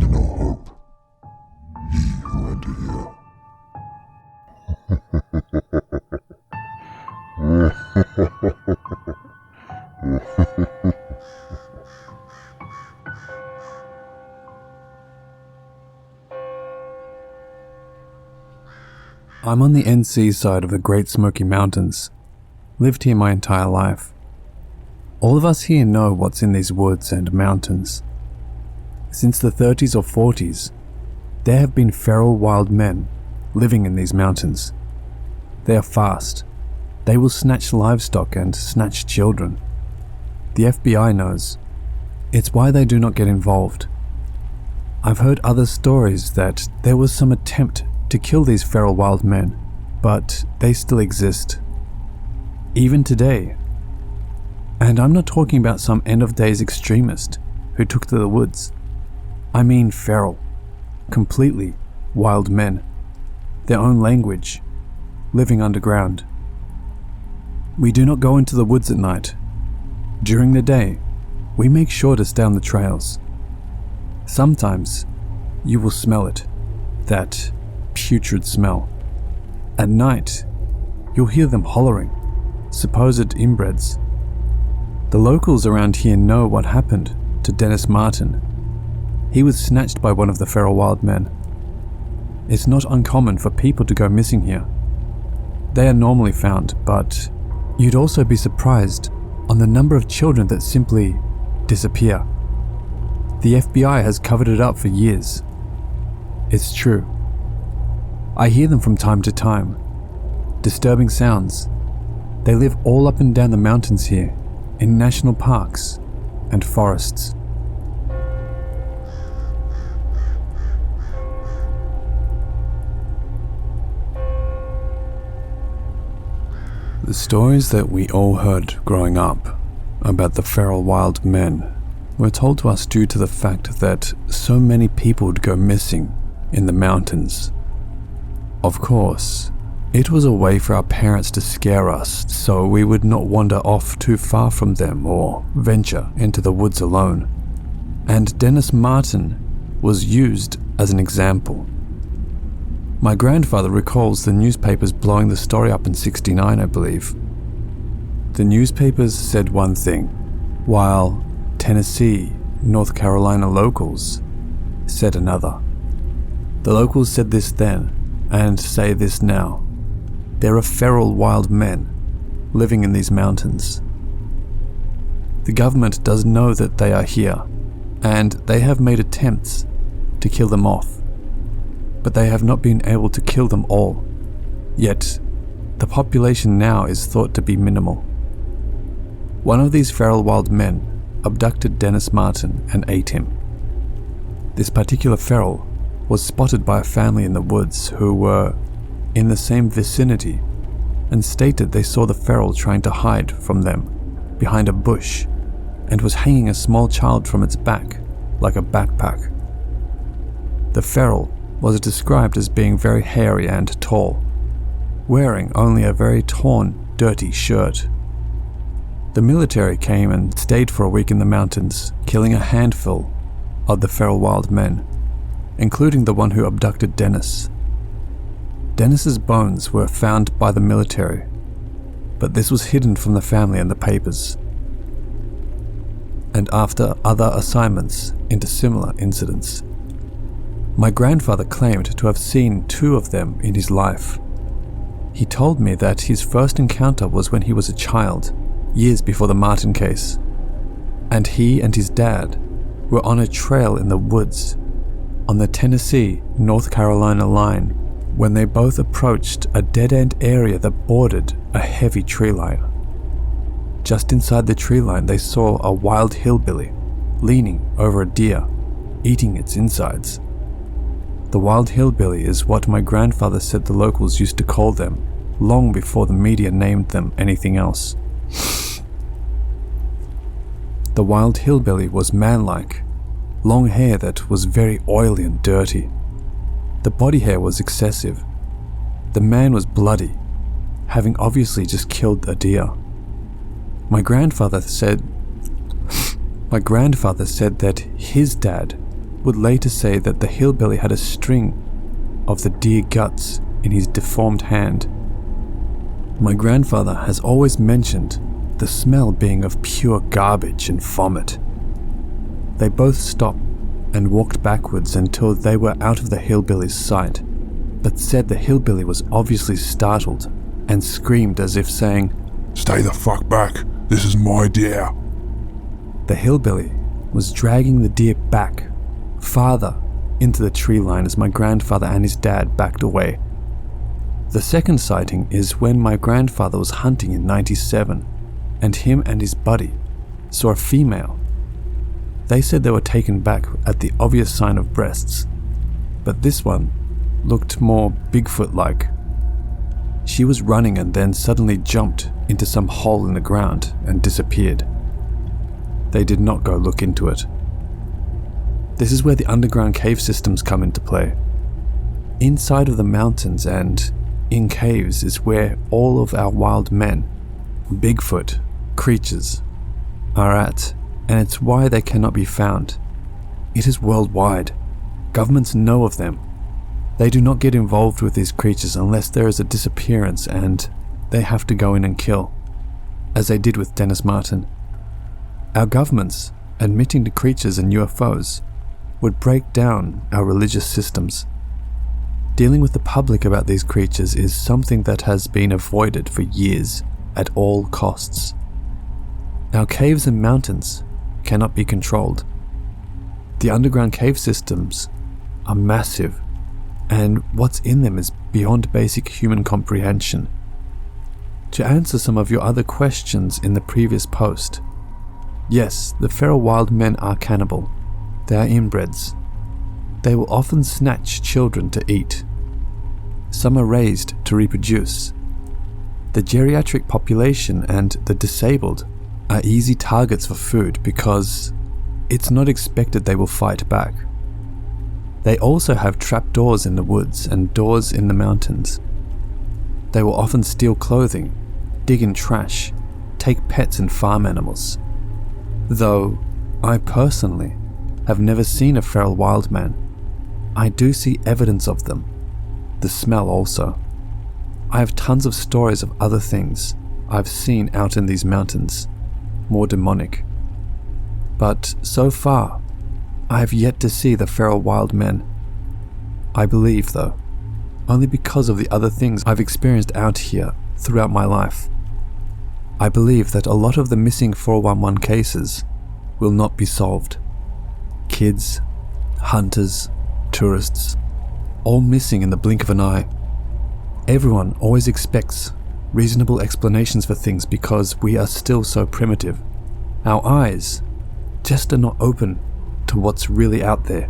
and no hope. He who enter here. I'm on the NC side of the Great Smoky Mountains. Lived here my entire life. All of us here know what's in these woods and mountains. Since the 30s or 40s, there have been feral wild men living in these mountains. They are fast. They will snatch livestock and snatch children. The FBI knows. It's why they do not get involved. I've heard other stories that there was some attempt to kill these feral wild men, but they still exist. Even today. And I'm not talking about some end-of-days extremist who took to the woods. I mean feral, completely wild men. Their own language, living underground. We do not go into the woods at night. During the day, we make sure to stay on the trails. Sometimes, you will smell it, that putrid smell. At night, you'll hear them hollering, supposed inbreds. The locals around here know what happened to Dennis Martin. He was snatched by one of the feral wild men. It's not uncommon for people to go missing here. They are normally found, but you'd also be surprised on the number of children that simply disappear. The FBI has covered it up for years. It's true. I hear them from time to time. Disturbing sounds. They live all up and down the mountains here, in national parks and forests. The stories that we all heard growing up about the feral wild men were told to us due to the fact that so many people would go missing in the mountains. Of course, it was a way for our parents to scare us so we would not wander off too far from them or venture into the woods alone. And Dennis Martin was used as an example. My grandfather recalls the newspapers blowing the story up in '69, I believe. The newspapers said one thing, while Tennessee, North Carolina locals said another. The locals said this then, and say this now. There are feral wild men living in these mountains. The government does know that they are here, and they have made attempts to kill them off, but they have not been able to kill them all. Yet, the population now is thought to be minimal. One of these feral wild men abducted Dennis Martin and ate him. This particular feral was spotted by a family in the woods who were in the same vicinity and stated they saw the feral trying to hide from them behind a bush and was hanging a small child from its back like a backpack. The feral was described as being very hairy and tall, wearing only a very torn, dirty shirt. The military came and stayed for a week in the mountains, killing a handful of the feral wild men, including the one who abducted Dennis. Dennis's bones were found by the military, but this was hidden from the family and the papers. And after other assignments into similar incidents, my grandfather claimed to have seen 2 of them in his life. He told me that his first encounter was when he was a child, years before the Martin case, and he and his dad were on a trail in the woods on the Tennessee-North Carolina line when they both approached a dead-end area that bordered a heavy tree line. Just inside the tree line, they saw a wild hillbilly leaning over a deer, eating its insides. The wild hillbilly is what my grandfather said the locals used to call them, long before the media named them anything else. The wild hillbilly was man-like, long hair that was very oily and dirty. The body hair was excessive. The man was bloody, having obviously just killed a deer. My grandfather said that his dad would later say that the hillbilly had a string of the deer guts in his deformed hand. My grandfather has always mentioned the smell being of pure garbage and vomit. They both stopped and walked backwards until they were out of the hillbilly's sight, but said the hillbilly was obviously startled and screamed as if saying, "Stay the fuck back, this is my deer." The hillbilly was dragging the deer back, farther into the tree line as my grandfather and his dad backed away. The second sighting is when my grandfather was hunting in '97, and him and his buddy saw a female. They said they were taken back at the obvious sign of breasts, but this one looked more Bigfoot-like. She was running and then suddenly jumped into some hole in the ground and disappeared. They did not go look into it. This is where the underground cave systems come into play. Inside of the mountains and in caves is where all of our wild men, Bigfoot creatures, are at, and it's why they cannot be found. It is worldwide. Governments know of them. They do not get involved with these creatures unless there is a disappearance and they have to go in and kill, as they did with Dennis Martin. Our governments, admitting to creatures and UFOs, would break down our religious systems. Dealing with the public about these creatures is something that has been avoided for years at all costs. Our caves and mountains cannot be controlled. The underground cave systems are massive, and what's in them is beyond basic human comprehension. To answer some of your other questions in the previous post, yes, the feral wild men are cannibal. They are inbreds. They will often snatch children to eat. Some are raised to reproduce. The geriatric population and the disabled are easy targets for food because it's not expected they will fight back. They also have trapdoors in the woods and doors in the mountains. They will often steal clothing, dig in trash, take pets and farm animals. Though I personally have never seen a feral wild man, I do see evidence of them. The smell also. I have tons of stories of other things I've seen out in these mountains, more demonic. But so far, I have yet to see the feral wild men. I believe, though, only because of the other things I've experienced out here throughout my life. I believe that a lot of the missing 411 cases will not be solved. Kids, hunters, tourists, all missing in the blink of an eye. Everyone always expects reasonable explanations for things because we are still so primitive. Our eyes just are not open to what's really out there.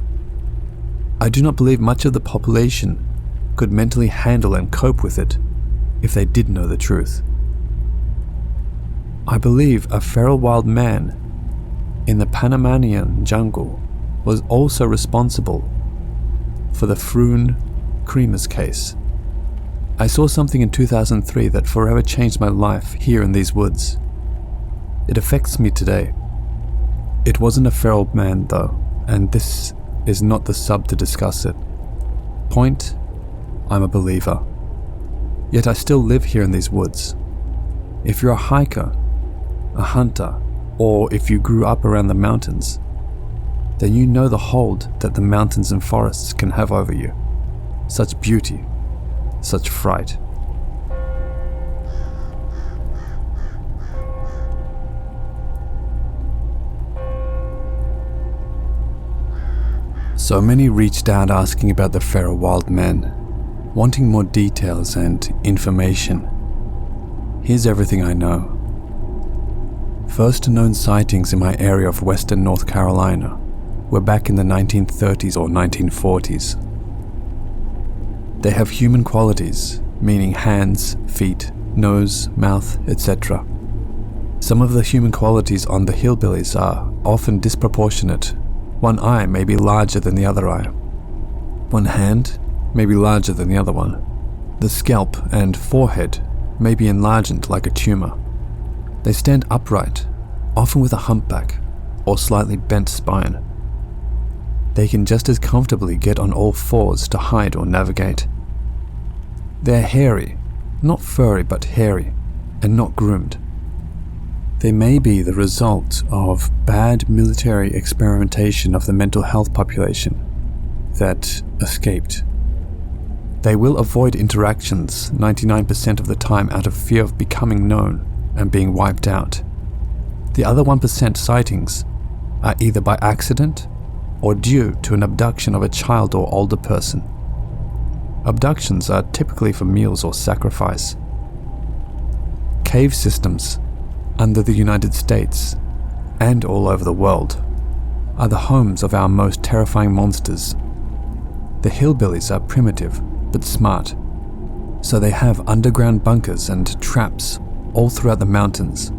I do not believe much of the population could mentally handle and cope with it if they did know the truth. I believe a feral wild man in the Panamanian jungle was also responsible for the Froon Creamers case. I saw something in 2003 that forever changed my life here in these woods. It affects me today. It wasn't a feral man though, and this is not the sub to discuss it. Point, I'm a believer. Yet I still live here in these woods. If you're a hiker, a hunter, or if you grew up around the mountains, then you know the hold that the mountains and forests can have over you. Such beauty, such fright. So many reached out asking about the feral wild men, wanting more details and information. Here's everything I know. First known sightings in my area of western North Carolina were back in the 1930s or 1940s. They have human qualities, meaning hands, feet, nose, mouth, etc. Some of the human qualities on the hillbillies are often disproportionate. One eye may be larger than the other eye. One hand may be larger than the other one. The scalp and forehead may be enlarged like a tumor. They stand upright, often with a humpback or slightly bent spine. they can just as comfortably get on all fours to hide or navigate. They're hairy, not furry but hairy, and not groomed. They may be the result of bad military experimentation of the mental health population that escaped. They will avoid interactions 99% of the time out of fear of becoming known and being wiped out. The other 1% sightings are either by accident or due to an abduction of a child or older person. Abductions are typically for meals or sacrifice. Cave systems under the United States and all over the world are the homes of our most terrifying monsters. The hillbillies are primitive but smart, so they have underground bunkers and traps all throughout the mountains.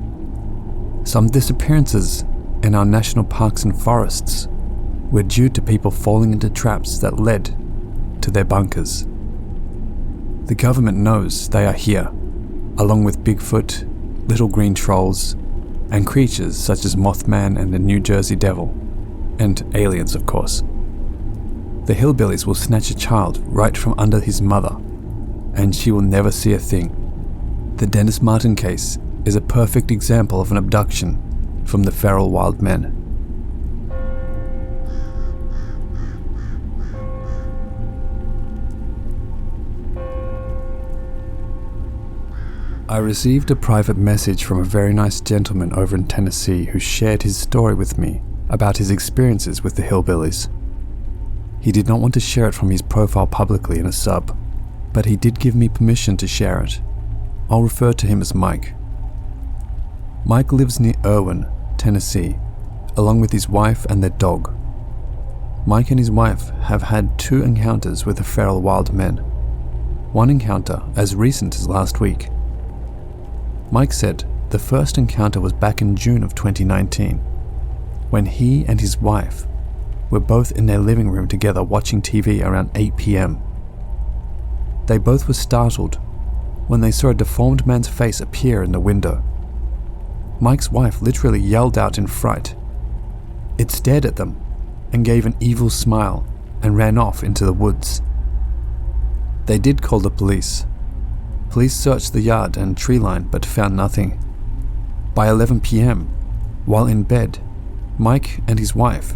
Some disappearances in our national parks and forests were due to people falling into traps that led to their bunkers. The government knows they are here, along with Bigfoot, little green trolls, and creatures such as Mothman and the New Jersey Devil, and aliens, of course. The hillbillies will snatch a child right from under his mother, and she will never see a thing. The Dennis Martin case is a perfect example of an abduction from the feral wild men. I received a private message from a very nice gentleman over in Tennessee who shared his story with me about his experiences with the hillbillies. He did not want to share it from his profile publicly in a sub, but he did give me permission to share it. I'll refer to him as Mike. Mike lives near Irwin, Tennessee, along with his wife and their dog. Mike and his wife have had 2 encounters with the feral wild men. One encounter as recent as last week. Mike said the first encounter was back in June of 2019, when he and his wife were both in their living room together watching TV around 8 p.m. They both were startled when they saw a deformed man's face appear in the window. Mike's wife literally yelled out in fright. It stared at them and gave an evil smile and ran off into the woods. They did call the police. Police searched the yard and tree line but found nothing. By 11 p.m., while in bed, Mike and his wife,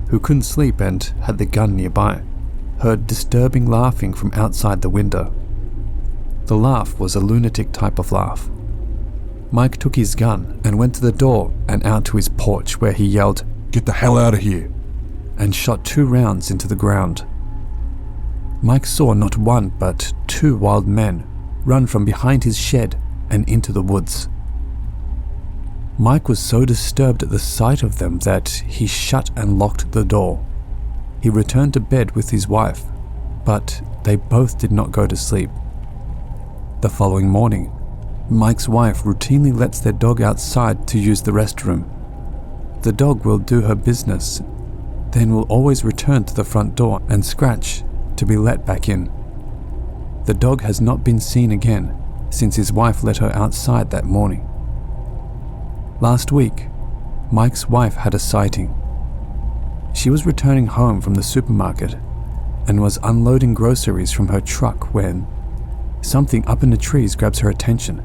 who couldn't sleep and had the gun nearby, heard disturbing laughing from outside the window. The laugh was a lunatic type of laugh. Mike took his gun and went to the door and out to his porch where he yelled, "Get the hell out of here!" and shot 2 rounds into the ground. Mike saw not 1 but 2 wild men run from behind his shed and into the woods. Mike was so disturbed at the sight of them that he shut and locked the door. He returned to bed with his wife, but they both did not go to sleep. The following morning, Mike's wife routinely lets their dog outside to use the restroom. The dog will do her business, then will always return to the front door and scratch to be let back in. The dog has not been seen again since his wife let her outside that morning. Last week, Mike's wife had a sighting. She was returning home from the supermarket and was unloading groceries from her truck when something up in the trees grabs her attention.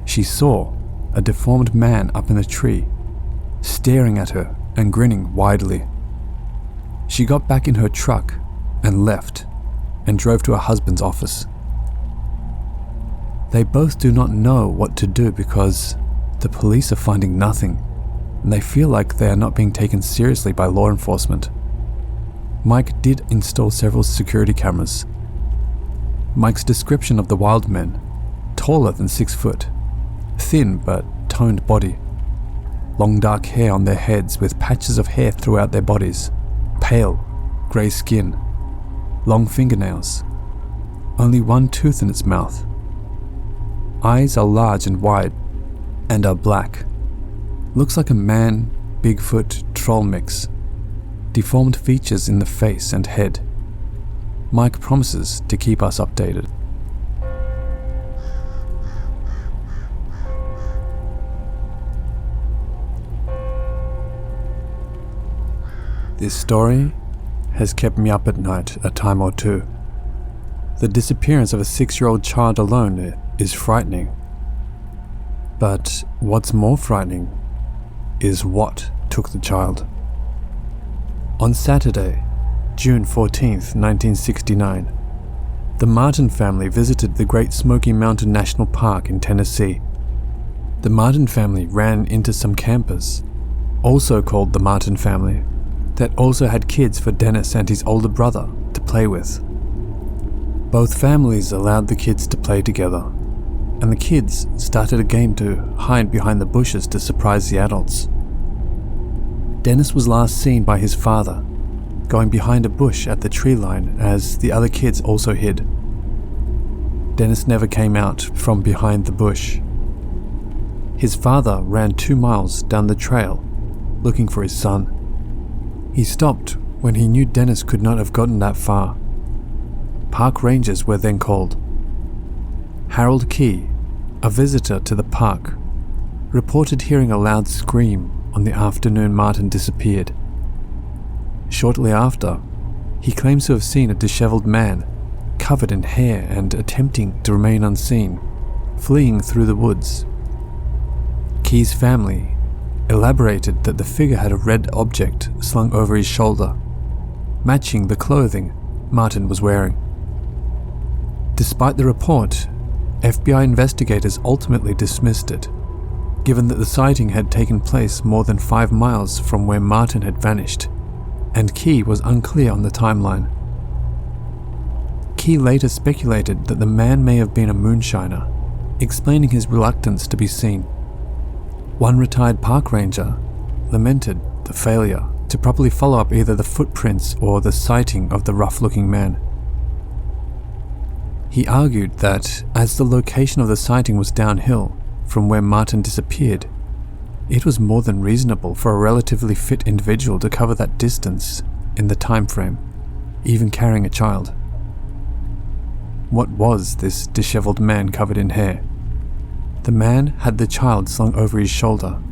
She saw a deformed man up in a tree, staring at her and grinning widely. She got back in her truck and left and drove to her husband's office. They both do not know what to do because the police are finding nothing, and they feel like they are not being taken seriously by law enforcement. Mike did install several security cameras. Mike's description of the wild men: taller than 6 foot, thin but toned body, long dark hair on their heads with patches of hair throughout their bodies, pale, grey skin, long fingernails, only 1 tooth in its mouth. Eyes are large and wide and are black. Looks like a man, Bigfoot, troll mix. Deformed features in the face and head. Mike promises to keep us updated. This story has kept me up at night a time or two. The disappearance of a 6-year-old child alone is frightening. But what's more frightening is what took the child. On Saturday, June 14th, 1969, the Martin family visited the Great Smoky Mountain National Park in Tennessee. The Martin family ran into some campers, also called the Martin family, that also had kids for Dennis and his older brother to play with. Both families allowed the kids to play together, and the kids started a game to hide behind the bushes to surprise the adults. Dennis was last seen by his father, going behind a bush at the tree line as the other kids also hid. Dennis never came out from behind the bush. His father ran 2 miles down the trail, looking for his son. He stopped when he knew Dennis could not have gotten that far. Park rangers were then called. Harold Key, a visitor to the park, reported hearing a loud scream on the afternoon Martin disappeared. Shortly after, he claims to have seen a disheveled man, covered in hair and attempting to remain unseen, fleeing through the woods. Key's family elaborated that the figure had a red object slung over his shoulder, matching the clothing Martin was wearing. Despite the report, FBI investigators ultimately dismissed it, given that the sighting had taken place more than 5 miles from where Martin had vanished, and Key was unclear on the timeline. Key later speculated that the man may have been a moonshiner, explaining his reluctance to be seen. One retired park ranger lamented the failure to properly follow up either the footprints or the sighting of the rough-looking man. He argued that as the location of the sighting was downhill from where Martin disappeared, it was more than reasonable for a relatively fit individual to cover that distance in the time frame, even carrying a child. What was this disheveled man covered in hair? The man had the child slung over his shoulder,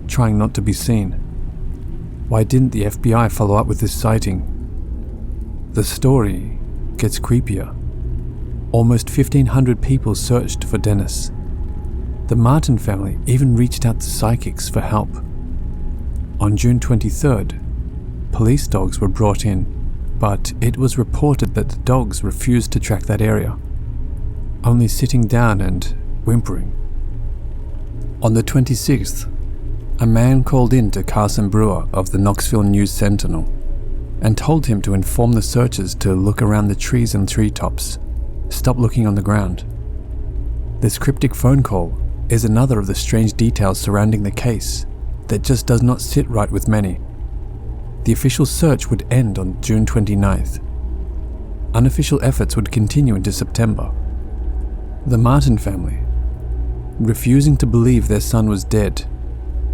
trying not to be seen. Why didn't the FBI follow up with this sighting? The story gets creepier. Almost 1,500 people searched for Dennis. The Martin family even reached out to psychics for help. On June 23rd, police dogs were brought in, but it was reported that the dogs refused to track that area, only sitting down and whimpering. On the 26th, a man called in to Carson Brewer of the Knoxville News Sentinel and told him to inform the searchers to look around the trees and treetops, stop looking on the ground. This cryptic phone call is another of the strange details surrounding the case that just does not sit right with many. The official search would end on June 29th. Unofficial efforts would continue into September. The Martin family, refusing to believe their son was dead,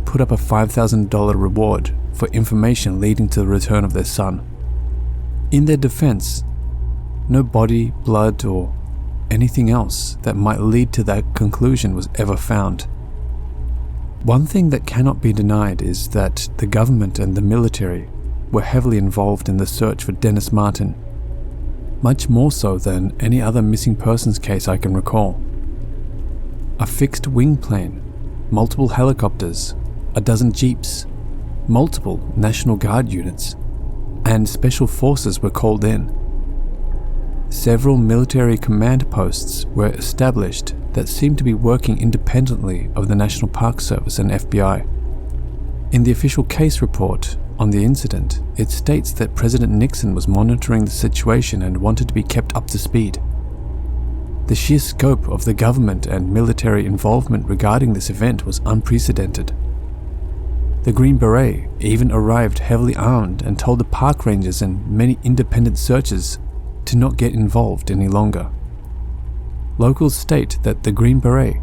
put up a $5,000 reward for information leading to the return of their son. In their defense, no body, blood, or anything else that might lead to that conclusion was ever found. One thing that cannot be denied is that the government and the military were heavily involved in the search for Dennis Martin, much more so than any other missing persons case I can recall. A fixed wing plane, multiple helicopters, a dozen jeeps, multiple National Guard units, and special forces were called in. Several military command posts were established that seemed to be working independently of the National Park Service and FBI. In the official case report on the incident, it states that President Nixon was monitoring the situation and wanted to be kept up to speed. The sheer scope of the government and military involvement regarding this event was unprecedented. The Green Beret even arrived heavily armed and told the park rangers and many independent searchers to not get involved any longer. Locals state that the Green Beret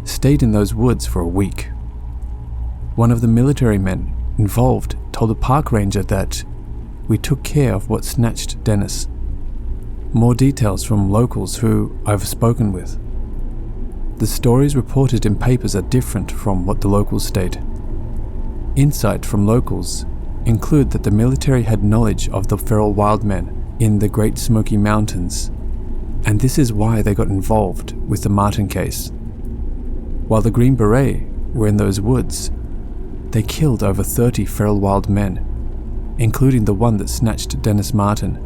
stayed in those woods for a week. One of the military men involved told a park ranger that we took care of what snatched Dennis. More details from locals who I've spoken with. The stories reported in papers are different from what the locals state. Insight from locals include that the military had knowledge of the feral wild men in the Great Smoky Mountains, and this is why they got involved with the Martin case. While the Green Beret were in those woods, they killed over 30 feral wild men, including the one that snatched Dennis Martin.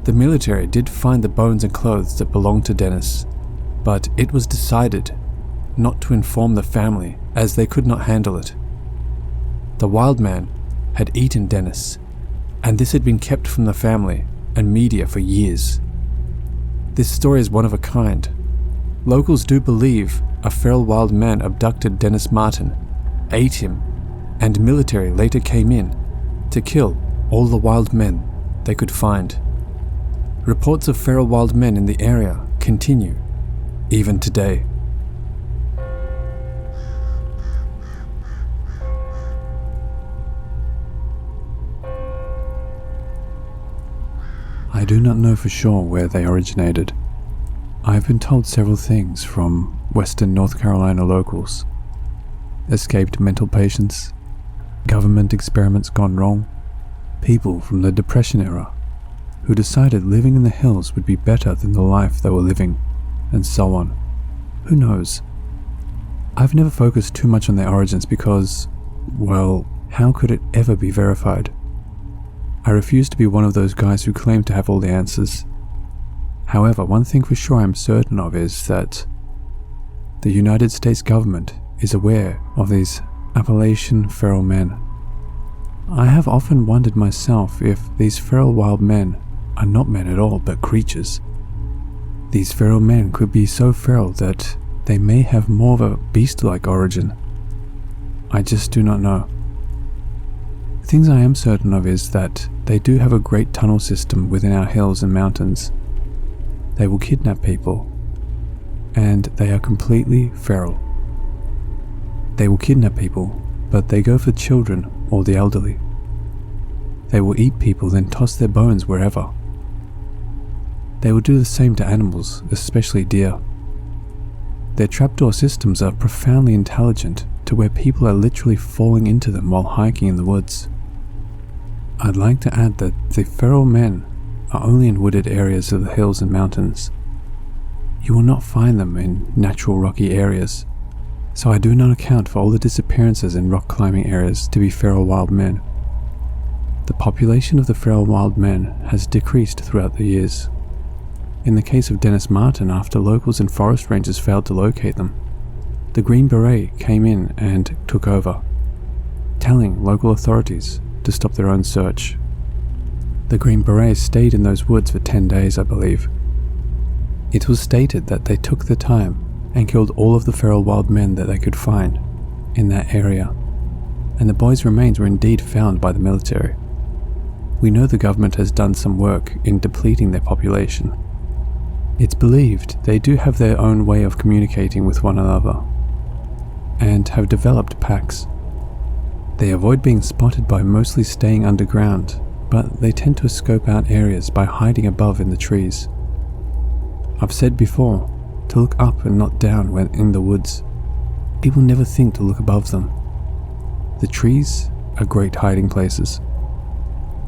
The military did find the bones and clothes that belonged to Dennis, but it was decided not to inform the family as they could not handle it. The wild man had eaten Dennis, and this had been kept from the family and media for years. This story is one of a kind. Locals do believe a feral wild man abducted Dennis Martin, ate him, and military later came in to kill all the wild men they could find. Reports of feral wild men in the area continue, even today. I do not know for sure where they originated. I have been told several things from Western North Carolina locals. Escaped mental patients, government experiments gone wrong, people from the Depression era who decided living in the hills would be better than the life they were living, and so on. Who knows? I've never focused too much on their origins because, well, how could it ever be verified? I refuse to be one of those guys who claim to have all the answers. However, one thing for sure I'm certain of is that the United States government is aware of these Appalachian feral men. I have often wondered myself if these feral wild men are not men at all but creatures. These feral men could be so feral that they may have more of a beast-like origin. I just do not know. Things I am certain of is that they do have a great tunnel system within our hills and mountains. They will kidnap people, and they are completely feral. They will kidnap people, but they go for children or the elderly. They will eat people, then toss their bones wherever. They will do the same to animals, especially deer. Their trapdoor systems are profoundly intelligent to where people are literally falling into them while hiking in the woods. I'd like to add that the feral men are only in wooded areas of the hills and mountains. You will not find them in natural rocky areas, so I do not account for all the disappearances in rock climbing areas to be feral wild men. The population of the feral wild men has decreased throughout the years. In the case of Dennis Martin, after locals and forest rangers failed to locate them, the Green Beret came in and took over, telling local authorities to stop their own search. The Green Berets stayed in those woods for 10 days, I believe. It was stated that they took the time and killed all of the feral wild men that they could find in that area, and the boys' remains were indeed found by the military. We know the government has done some work in depleting their population. It's believed they do have their own way of communicating with one another, and have developed packs. They avoid being spotted by mostly staying underground, but they tend to scope out areas by hiding above in the trees. I've said before to look up and not down when in the woods. People never think to look above them. The trees are great hiding places.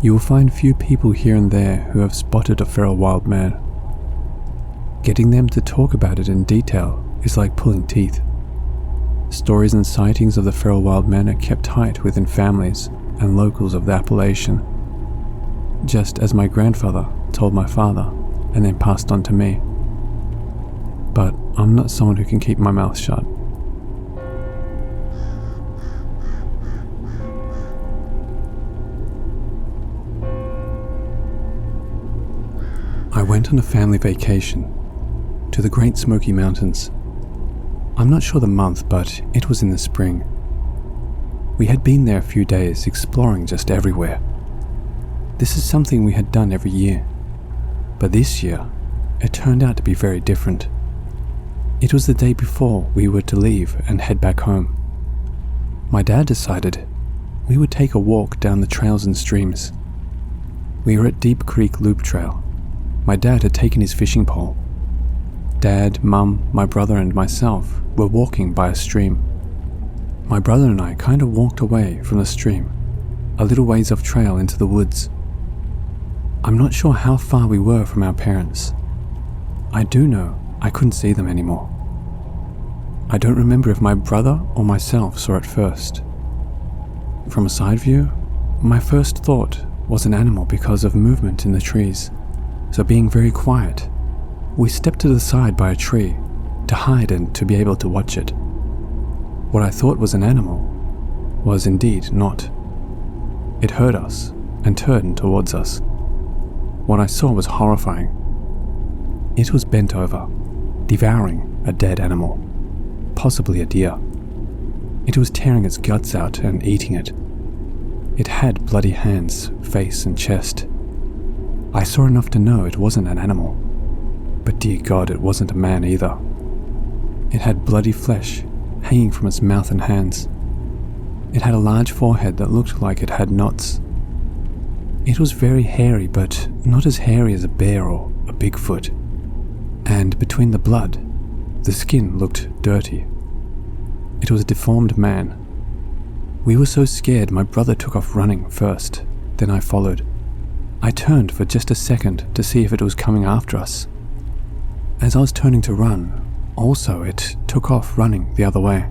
You will find few people here and there who have spotted a feral wild man. Getting them to talk about it in detail is like pulling teeth. Stories and sightings of the feral wild men are kept tight within families and locals of the Appalachian, just as my grandfather told my father and then passed on to me. But I'm not someone who can keep my mouth shut. I went on a family vacation to the Great Smoky Mountains. I'm not sure the month, but it was in the spring. We had been there a few days, exploring just everywhere. This is something we had done every year, but this year, it turned out to be very different. It was the day before we were to leave and head back home. My dad decided we would take a walk down the trails and streams. We were at Deep Creek Loop Trail. My dad had taken his fishing pole. Dad, Mum, my brother and myself were walking by a stream. My brother and I kind of walked away from the stream, a little ways off trail into the woods. I'm not sure how far we were from our parents. I do know I couldn't see them anymore. I don't remember if my brother or myself saw it first. From a side view, my first thought was an animal because of movement in the trees, so being very quiet, we stepped to the side by a tree to hide and to be able to watch it. What I thought was an animal was indeed not. It heard us and turned towards us. What I saw was horrifying. It was bent over, devouring a dead animal, possibly a deer. It was tearing its guts out and eating it. It had bloody hands, face and chest. I saw enough to know it wasn't an animal, but dear God, it wasn't a man either. It had bloody flesh hanging from its mouth and hands. It had a large forehead that looked like it had knots. It was very hairy, but not as hairy as a bear or a Bigfoot. And between the blood, the skin looked dirty. It was a deformed man. We were so scared my brother took off running first, then I followed. I turned for just a second to see if it was coming after us. As I was turning to run, also it took off running the other way.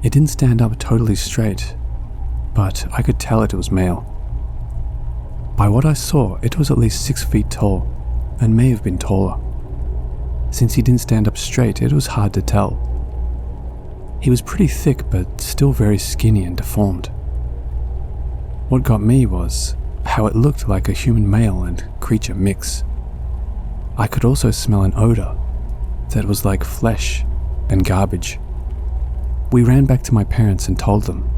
It didn't stand up totally straight, but I could tell it was male. By what I saw, it was at least 6 feet tall, and may have been taller. Since he didn't stand up straight, it was hard to tell. He was pretty thick, but still very skinny and deformed. What got me was how it looked like a human male and creature mix. I could also smell an odor that was like flesh and garbage. We ran back to my parents and told them.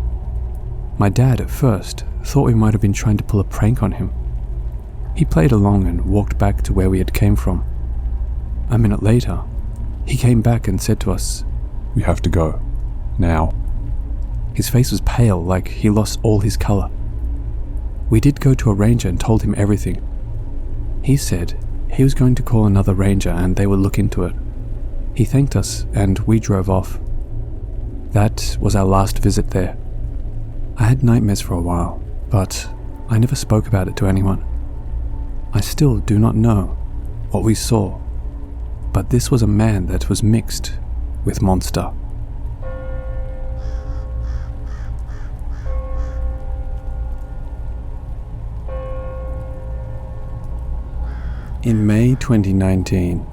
My dad at first thought we might have been trying to pull a prank on him. He played along and walked back to where we had came from. A minute later, he came back and said to us, "We have to go. Now." His face was pale, like he lost all his color. We did go to a ranger and told him everything. He said he was going to call another ranger and they would look into it. He thanked us and we drove off. That was our last visit there. I had nightmares for a while, but I never spoke about it to anyone. I still do not know what we saw, but this was a man that was mixed with monster. In May 2019,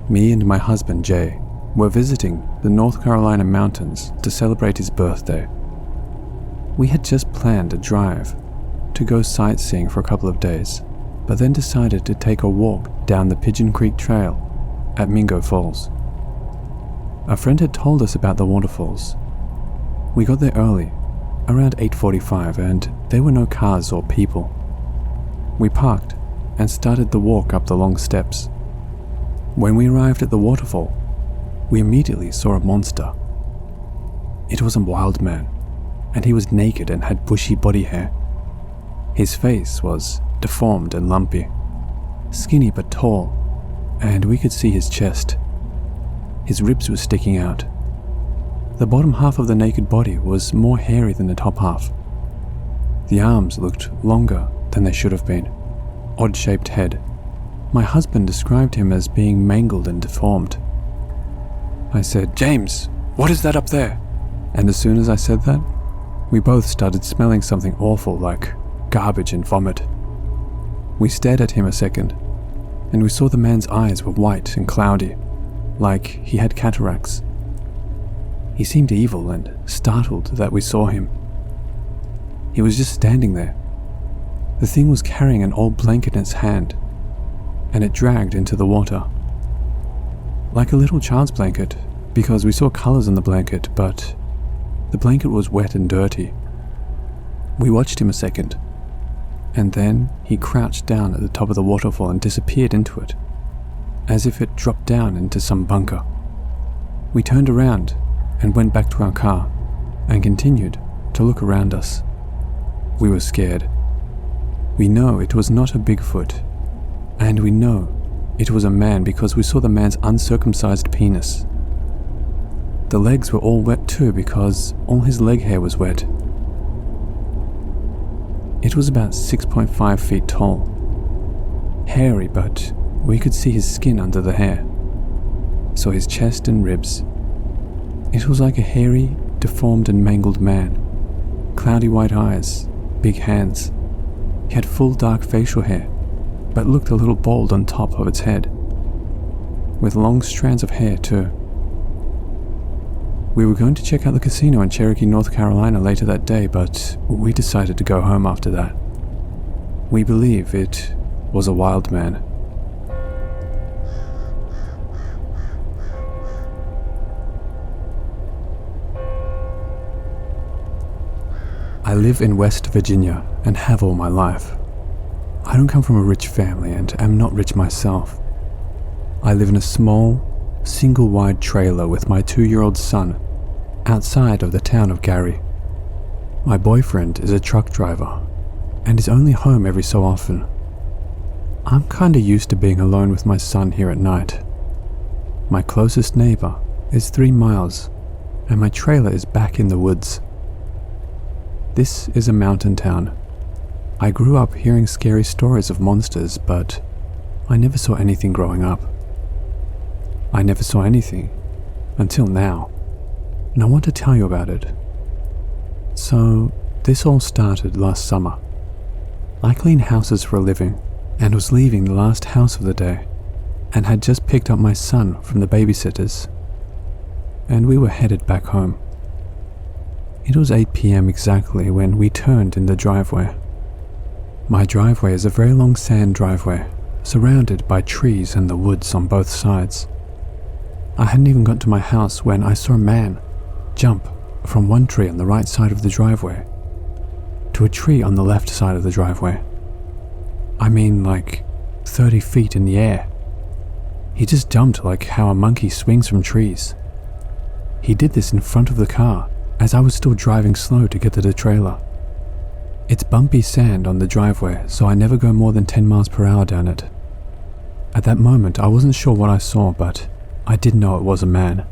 me and my husband Jay were visiting the North Carolina mountains to celebrate his birthday. We had just planned a drive to go sightseeing for a couple of days, but then decided to take a walk down the Pigeon Creek Trail at Mingo Falls. A friend had told us about the waterfalls. We got there early, around 8:45, and there were no cars or people. We parked and started the walk up the long steps. When we arrived at the waterfall, we immediately saw a monster. It was a wild man, and he was naked and had bushy body hair. His face was deformed and lumpy, skinny but tall, and we could see his chest. His ribs were sticking out. The bottom half of the naked body was more hairy than the top half. The arms looked longer than they should have been. Odd-shaped head. My husband described him as being mangled and deformed. I said, "James, what is that up there?" And as soon as I said that, we both started smelling something awful like garbage and vomit. We stared at him a second, and we saw the man's eyes were white and cloudy, like he had cataracts. He seemed evil and startled that we saw him. He was just standing there. The thing was carrying an old blanket in its hand, and it dragged into the water. Like a little child's blanket, because we saw colors on the blanket, but the blanket was wet and dirty. We watched him a second, and then he crouched down at the top of the waterfall and disappeared into it, as if it dropped down into some bunker. We turned around and went back to our car and continued to look around us. We were scared. We know it was not a Bigfoot, and we know it was a man because we saw the man's uncircumcised penis. The legs were all wet too because all his leg hair was wet. It was about 6.5 feet tall. Hairy, but we could see his skin under the hair. Saw his chest and ribs. It was like a hairy, deformed and mangled man. Cloudy white eyes, big hands. He had full dark facial hair, but looked a little bald on top of its head, with long strands of hair too. We were going to check out the casino in Cherokee, North Carolina later that day, but we decided to go home after that. We believe it was a wild man. I live in West Virginia and have all my life. I don't come from a rich family and am not rich myself. I live in a small, single-wide trailer with my 2-year-old son outside of the town of Gary. My boyfriend is a truck driver and is only home every so often. I'm kinda used to being alone with my son here at night. My closest neighbor is 3 miles and my trailer is back in the woods. This is a mountain town. I grew up hearing scary stories of monsters, but I never saw anything growing up. I never saw anything until now, and I want to tell you about it. So, this all started last summer. I clean houses for a living and was leaving the last house of the day and had just picked up my son from the babysitters, and we were headed back home. It was 8 p.m. exactly when we turned in the driveway. My driveway is a very long sand driveway, surrounded by trees and the woods on both sides. I hadn't even got to my house when I saw a man jump from one tree on the right side of the driveway to a tree on the left side of the driveway. I mean, like 30 feet in the air. He just jumped like how a monkey swings from trees. He did this in front of the car as I was still driving slow to get to the trailer. It's bumpy sand on the driveway, so I never go more than 10 miles per hour down it. At that moment, I wasn't sure what I saw, but I did know it was a man.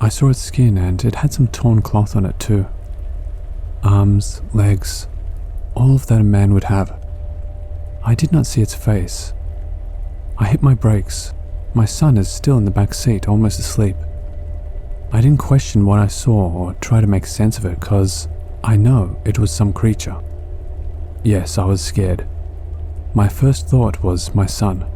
I saw its skin and it had some torn cloth on it too. Arms, legs, all of that a man would have. I did not see its face. I hit my brakes. My son is still in the back seat, almost asleep. I didn't question what I saw or try to make sense of it because I know it was some creature. Yes, I was scared. My first thought was my son.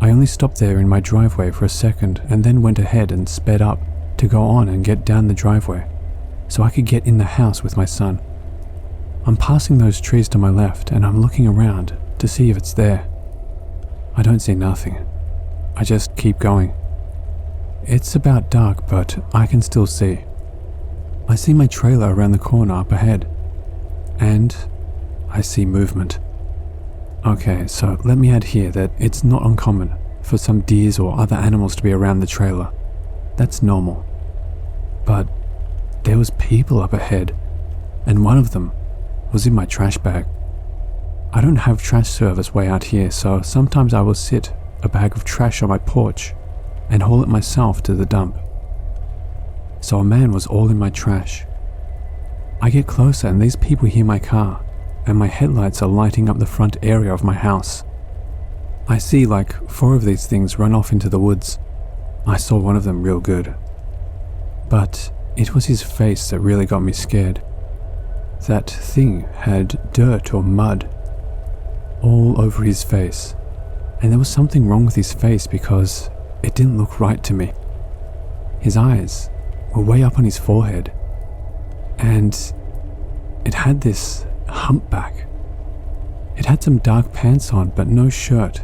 I only stopped there in my driveway for a second and then went ahead and sped up to go on and get down the driveway so I could get in the house with my son. I'm passing those trees to my left and I'm looking around to see if it's there. I don't see nothing. I just keep going. It's about dark, but I can still see. I see my trailer around the corner up ahead, and I see movement. Okay, so let me add here that it's not uncommon for some deers or other animals to be around the trailer. That's normal. But there was people up ahead, and one of them was in my trash bag. I don't have trash service way out here, so sometimes I will sit a bag of trash on my porch and haul it myself to the dump. So a man was all in my trash. I get closer and these people hear my car, and my headlights are lighting up the front area of my house. I see like 4 of these things run off into the woods. I saw one of them real good. But it was his face that really got me scared. That thing had dirt or mud all over his face, and there was something wrong with his face because it didn't look right to me. His eyes were way up on his forehead, and it had this humpback. It had some dark pants on, but no shirt,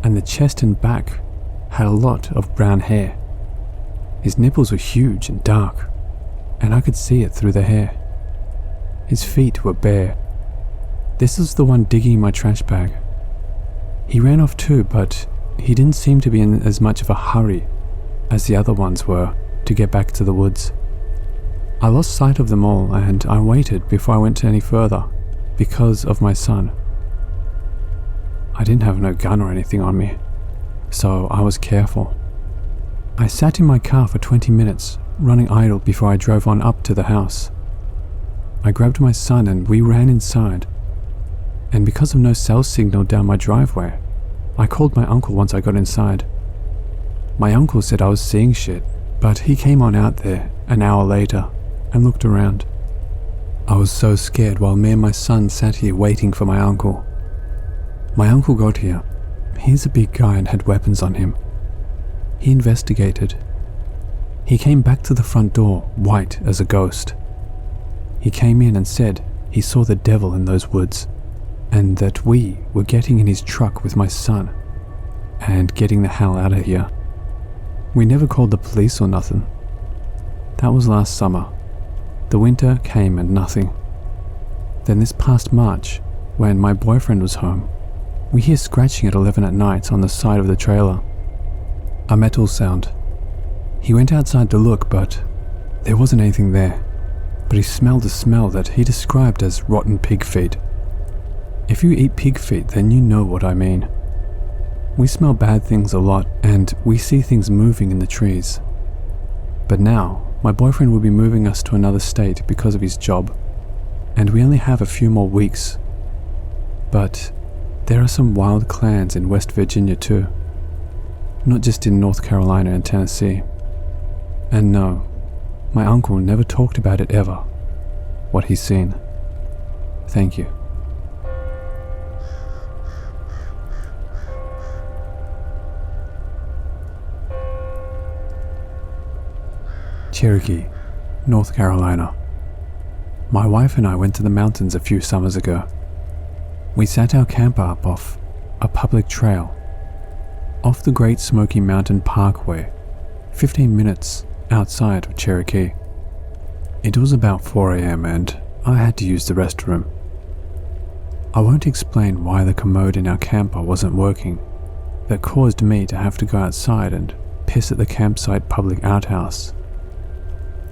and the chest and back had a lot of brown hair. His nipples were huge and dark, and I could see it through the hair. His feet were bare. This was the one digging my trash bag. He ran off too, but he didn't seem to be in as much of a hurry as the other ones were to get back to the woods. I lost sight of them all and I waited before I went any further because of my son. I didn't have no gun or anything on me, so I was careful. I sat in my car for 20 minutes, running idle before I drove on up to the house. I grabbed my son and we ran inside. And because of no cell signal down my driveway, I called my uncle once I got inside. My uncle said I was seeing shit, but he came on out there an hour later and looked around. I was so scared while me and my son sat here waiting for my uncle. My uncle got here. He's a big guy and had weapons on him. He investigated. He came back to the front door, white as a ghost. He came in and said he saw the devil in those woods, and that we were getting in his truck with my son and getting the hell out of here. We never called the police or nothing. That was last summer. The winter came and nothing. Then this past March, when my boyfriend was home, we hear scratching at 11 at night on the side of the trailer. A metal sound. He went outside to look, but there wasn't anything there. But he smelled a smell that he described as rotten pig feet. If you eat pig feet, then you know what I mean. We smell bad things a lot, and we see things moving in the trees. But now, my boyfriend will be moving us to another state because of his job, and we only have a few more weeks. But there are some wild clans in West Virginia too, not just in North Carolina and Tennessee. And no, my uncle never talked about it ever, what he's seen. Thank you. Cherokee, North Carolina. My wife and I went to the mountains a few summers ago. We sat our camper up off a public trail, off the Great Smoky Mountain Parkway, 15 minutes outside of Cherokee. It was about 4 a.m. and I had to use the restroom. I won't explain why the commode in our camper wasn't working, that caused me to have to go outside and piss at the campsite public outhouse.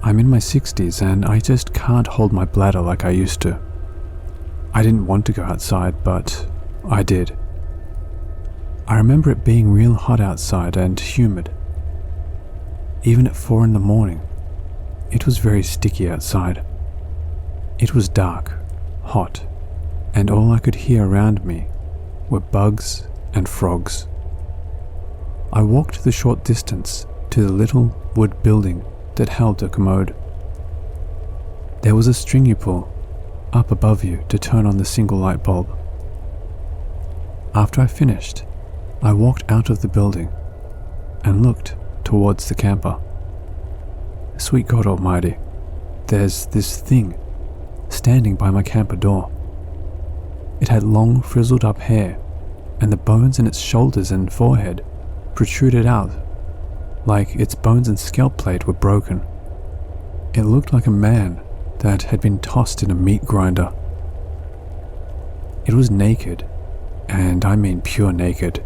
I'm in my 60s and I just can't hold my bladder like I used to. I didn't want to go outside, but I did. I remember it being real hot outside and humid. Even at 4 in the morning, it was very sticky outside. It was dark, hot, and all I could hear around me were bugs and frogs. I walked the short distance to the little wood building that held a commode. There was a string you pull up above you to turn on the single light bulb. After I finished, I walked out of the building and looked towards the camper. Sweet God Almighty, there's this thing standing by my camper door. It had long frizzled up hair, and the bones in its shoulders and forehead protruded out like its bones and scalp plate were broken. It looked like a man that had been tossed in a meat grinder. It was naked, and I mean pure naked.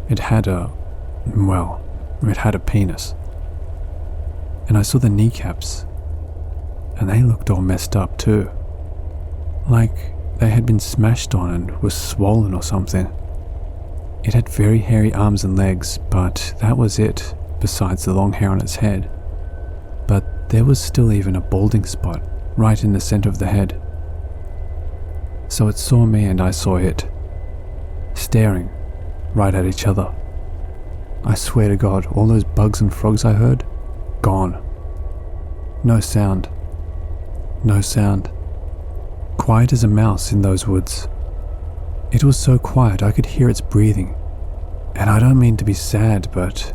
It had a penis. And I saw the kneecaps, and they looked all messed up too. Like they had been smashed on and were swollen or something. It had very hairy arms and legs, but that was it, besides the long hair on its head. But there was still even a balding spot right in the center of the head. So it saw me and I saw it, staring right at each other. I swear to God, all those bugs and frogs I heard, gone. No sound. No sound. Quiet as a mouse in those woods. It was so quiet I could hear its breathing. And I don't mean to be sad, but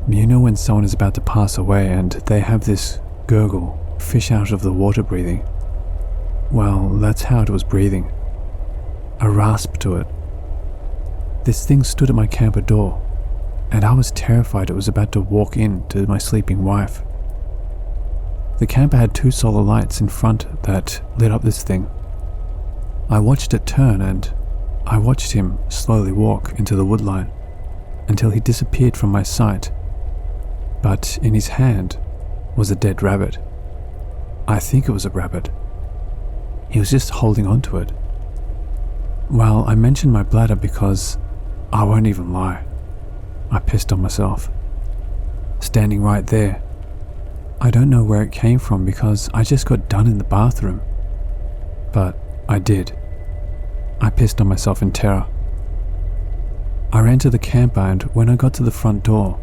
you know when someone is about to pass away and they have this gurgle, fish out of the water breathing? Well, that's how it was breathing. A rasp to it. This thing stood at my camper door, and I was terrified it was about to walk in to my sleeping wife. The camper had 2 solar lights in front that lit up this thing. I watched it turn and I watched him slowly walk into the woodline until he disappeared from my sight. But in his hand was a dead rabbit. I think it was a rabbit. He was just holding on to it. Well, I mentioned my bladder because I won't even lie. I pissed on myself. Standing right there, I don't know where it came from because I just got done in the bathroom. But I did. I pissed on myself in terror. I ran to the camper, and when I got to the front door,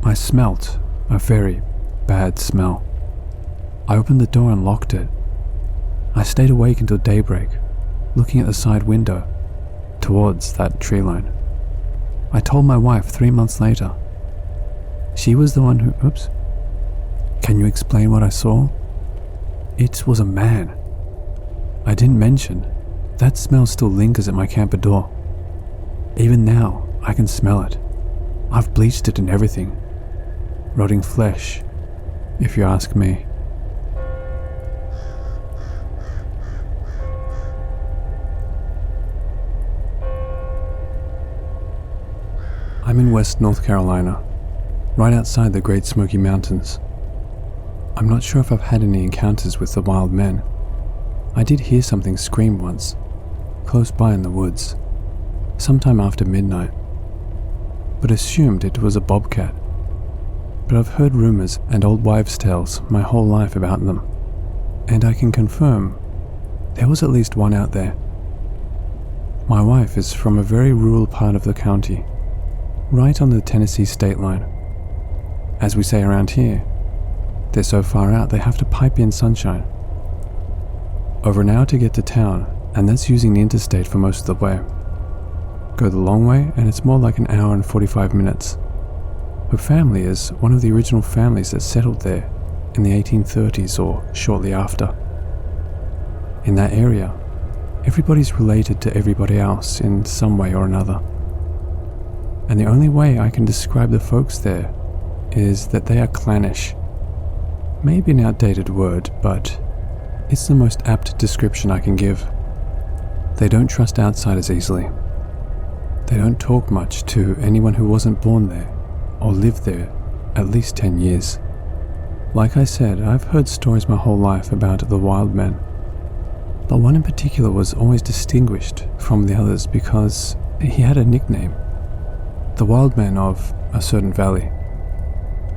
I smelt a very bad smell. I opened the door and locked it. I stayed awake until daybreak, looking at the side window towards that tree line. I told my wife 3 months later. She was the one who... Oops. Can you explain what I saw? It was a man. I didn't mention, that smell still lingers at my camper door. Even now, I can smell it. I've bleached it and everything. Rotting flesh, if you ask me. I'm in West North Carolina, right outside the Great Smoky Mountains. I'm not sure if I've had any encounters with the wild men. I did hear something scream once, close by in the woods, sometime after midnight, but assumed it was a bobcat. But I've heard rumors and old wives' tales my whole life about them, and I can confirm there was at least one out there. My wife is from a very rural part of the county, right on the Tennessee state line. As we say around here, they're so far out they have to pipe in sunshine. Over an hour to get to town, and that's using the interstate for most of the way. Go the long way and it's more like an hour and 45 minutes. Her family is one of the original families that settled there in the 1830s or shortly after. In that area, everybody's related to everybody else in some way or another. And the only way I can describe the folks there is that they are clannish. Maybe an outdated word, but it's the most apt description I can give. They don't trust outsiders easily. They don't talk much to anyone who wasn't born there or lived there at least 10 years. Like I said, I've heard stories my whole life about the wild men, but one in particular was always distinguished from the others because he had a nickname. The wild man of a certain valley.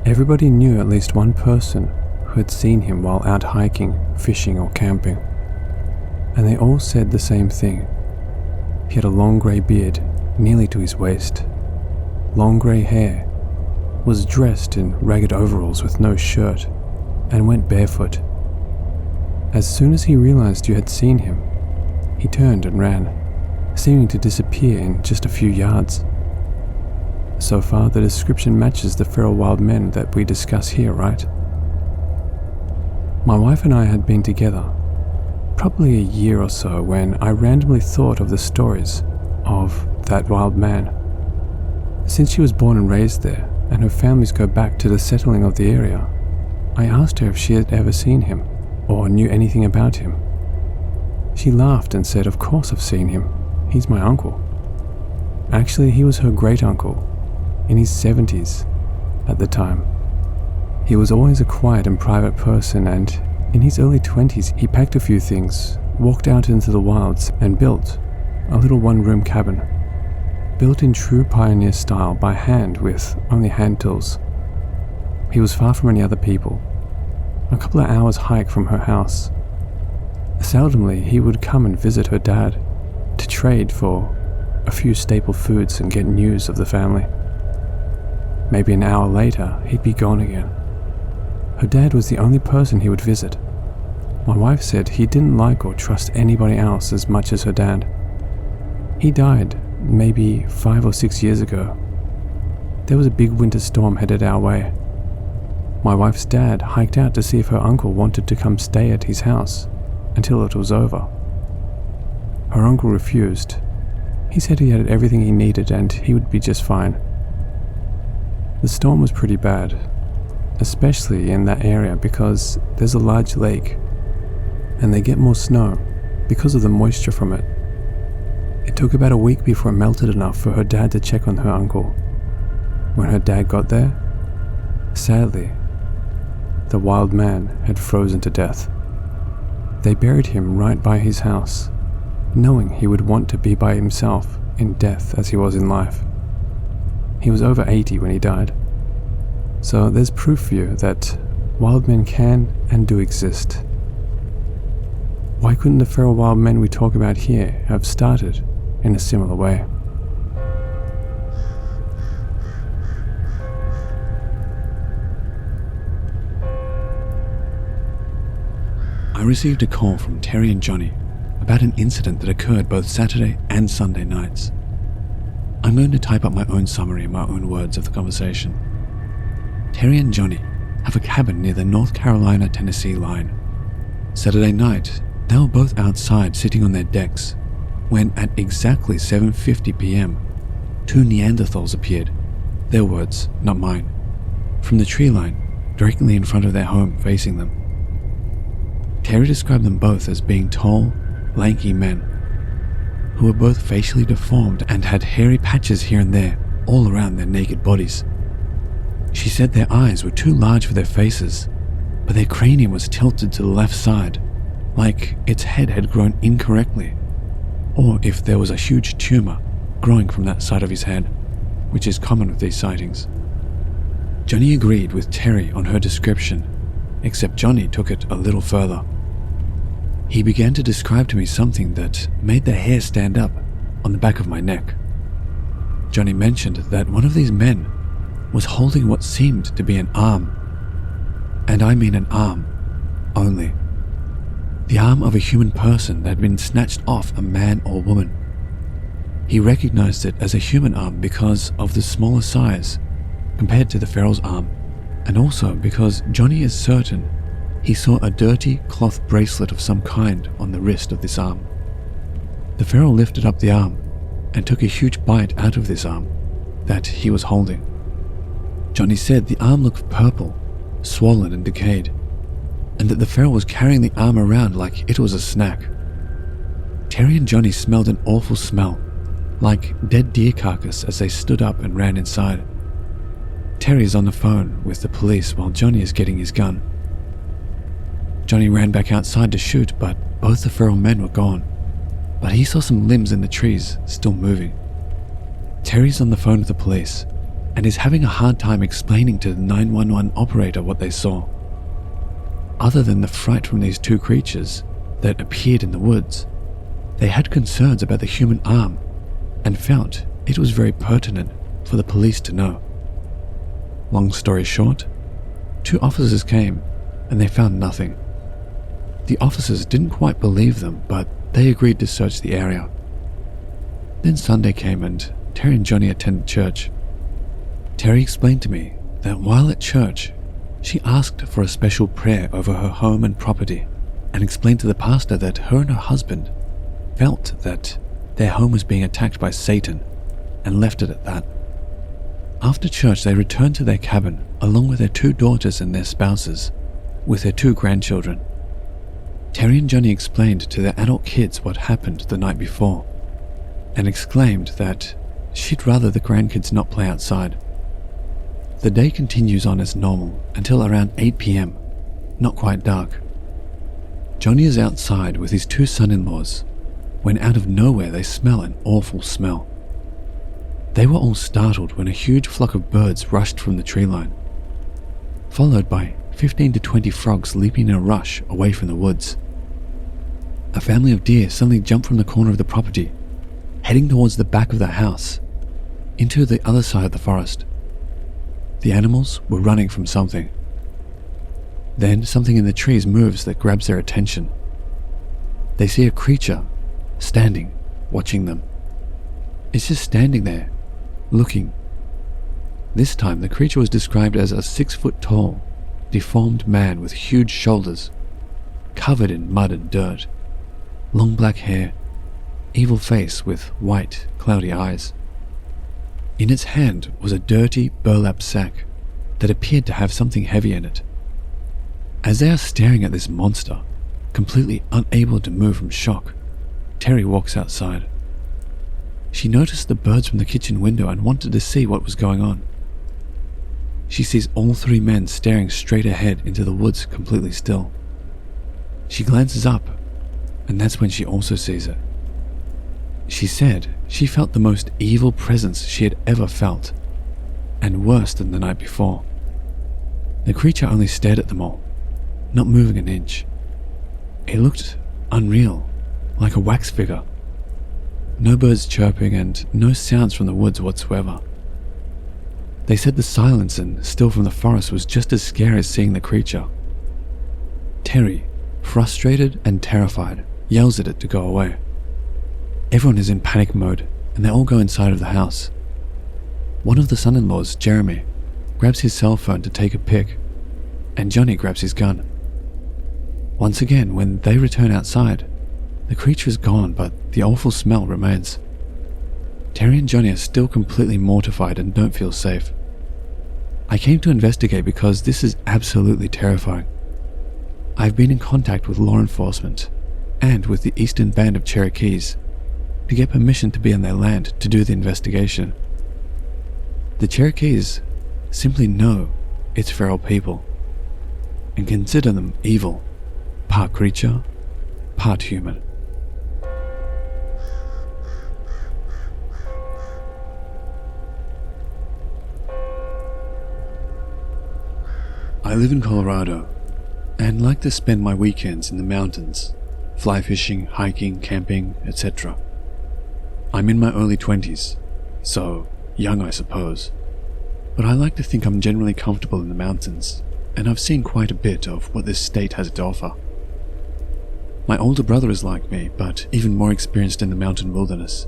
Everybody knew at least one person who had seen him while out hiking, fishing or camping. And they all said the same thing. He had a long grey beard, nearly to his waist, long grey hair, was dressed in ragged overalls with no shirt, and went barefoot. As soon as he realized you had seen him, he turned and ran, seeming to disappear in just a few yards. So far, the description matches the feral wild men that we discuss here, right? My wife and I had been together probably a year or so when I randomly thought of the stories of that wild man. Since she was born and raised there, and her families go back to the settling of the area, I asked her if she had ever seen him or knew anything about him. She laughed and said, "Of course I've seen him. He's my uncle." Actually, he was her great-uncle, in his 70s at the time. He was always a quiet and private person, and in his early 20s he packed a few things, walked out into the wilds and built a little one-room cabin, built in true pioneer style by hand with only hand tools. He was far from any other people, a couple of hours hike from her house. Seldomly he would come and visit her dad to trade for a few staple foods and get news of the family. Maybe an hour later, he'd be gone again. Her dad was the only person he would visit. My wife said he didn't like or trust anybody else as much as her dad. He died maybe 5 or 6 years ago. There was a big winter storm headed our way. My wife's dad hiked out to see if her uncle wanted to come stay at his house until it was over. Her uncle refused. He said he had everything he needed and he would be just fine. The storm was pretty bad, especially in that area because there's a large lake and they get more snow because of the moisture from it. It took about a week before it melted enough for her dad to check on her uncle. When her dad got there, sadly, the wild man had frozen to death. They buried him right by his house, knowing he would want to be by himself in death as he was in life. He was over 80 when he died. So there's proof for you that wild men can and do exist. Why couldn't the feral wild men we talk about here have started in a similar way? I received a call from Terry and Johnny about an incident that occurred both Saturday and Sunday nights. I'm going to type up my own summary in my own words of the conversation. Terry and Johnny have a cabin near the North Carolina-Tennessee line. Saturday night, they were both outside sitting on their decks when at exactly 7:50 p.m, 2 Neanderthals appeared, their words, not mine, from the tree line directly in front of their home facing them. Terry described them both as being tall, lanky men who were both facially deformed and had hairy patches here and there all around their naked bodies. She said their eyes were too large for their faces, but their cranium was tilted to the left side, like its head had grown incorrectly, or if there was a huge tumor growing from that side of his head, which is common with these sightings. Johnny agreed with Terry on her description, except Johnny took it a little further. He began to describe to me something that made the hair stand up on the back of my neck. Johnny mentioned that one of these men was holding what seemed to be an arm, and I mean an arm only. The arm of a human person that had been snatched off a man or woman. He recognized it as a human arm because of the smaller size compared to the feral's arm, and also because Johnny is certain he saw a dirty cloth bracelet of some kind on the wrist of this arm. The feral lifted up the arm and took a huge bite out of this arm that he was holding. Johnny said the arm looked purple, swollen and decayed, and that the feral was carrying the arm around like it was a snack. Terry and Johnny smelled an awful smell, like dead deer carcass, as they stood up and ran inside. Terry is on the phone with the police while Johnny is getting his gun. Johnny ran back outside to shoot, but both the feral men were gone, but he saw some limbs in the trees still moving. Terry's on the phone with the police and is having a hard time explaining to the 911 operator what they saw. Other than the fright from these two creatures that appeared in the woods, they had concerns about the human arm and felt it was very pertinent for the police to know. Long story short, 2 officers came and they found nothing. The officers didn't quite believe them, but they agreed to search the area. Then Sunday came and Terry and Johnny attended church. Terry explained to me that while at church, she asked for a special prayer over her home and property, and explained to the pastor that her and her husband felt that their home was being attacked by Satan, and left it at that. After church, they returned to their cabin along with their 2 daughters and their spouses, with their 2 grandchildren. Terry and Johnny explained to their adult kids what happened the night before, and exclaimed that she'd rather the grandkids not play outside. The day continues on as normal until around 8 p.m, not quite dark. Johnny is outside with his 2 son-in-laws when out of nowhere they smell an awful smell. They were all startled when a huge flock of birds rushed from the tree line, followed by 15 to 20 frogs leaping in a rush away from the woods. A family of deer suddenly jumped from the corner of the property, heading towards the back of the house, into the other side of the forest. The animals were running from something. Then something in the trees moves that grabs their attention. They see a creature standing, watching them. It's just standing there, looking. This time the creature was described as a 6-foot-tall, deformed man with huge shoulders, covered in mud and dirt, long black hair, evil face with white, cloudy eyes. In its hand was a dirty burlap sack that appeared to have something heavy in it. As they are staring at this monster, completely unable to move from shock, Terry walks outside. She noticed the birds from the kitchen window and wanted to see what was going on. She sees all 3 men staring straight ahead into the woods, completely still. She glances up, and that's when she also sees it. She said she felt the most evil presence she had ever felt, and worse than the night before. The creature only stared at them all, not moving an inch. It looked unreal, like a wax figure. No birds chirping and no sounds from the woods whatsoever. They said the silence and still from the forest was just as scary as seeing the creature. Terry, frustrated and terrified, yells at it to go away. Everyone is in panic mode and they all go inside of the house. One of the son-in-laws, Jeremy, grabs his cell phone to take a pic, and Johnny grabs his gun. Once again, when they return outside, the creature is gone, but the awful smell remains. Terry and Johnny are still completely mortified and don't feel safe. I came to investigate because this is absolutely terrifying. I've been in contact with law enforcement and with the Eastern Band of Cherokees to get permission to be on their land to do the investigation. The Cherokees simply know it's feral people and consider them evil, part creature, part human. I live in Colorado and like to spend my weekends in the mountains, fly fishing, hiking, camping, etc. I'm in my early 20s, so young I suppose, but I like to think I'm generally comfortable in the mountains, and I've seen quite a bit of what this state has to offer. My older brother is like me, but even more experienced in the mountain wilderness,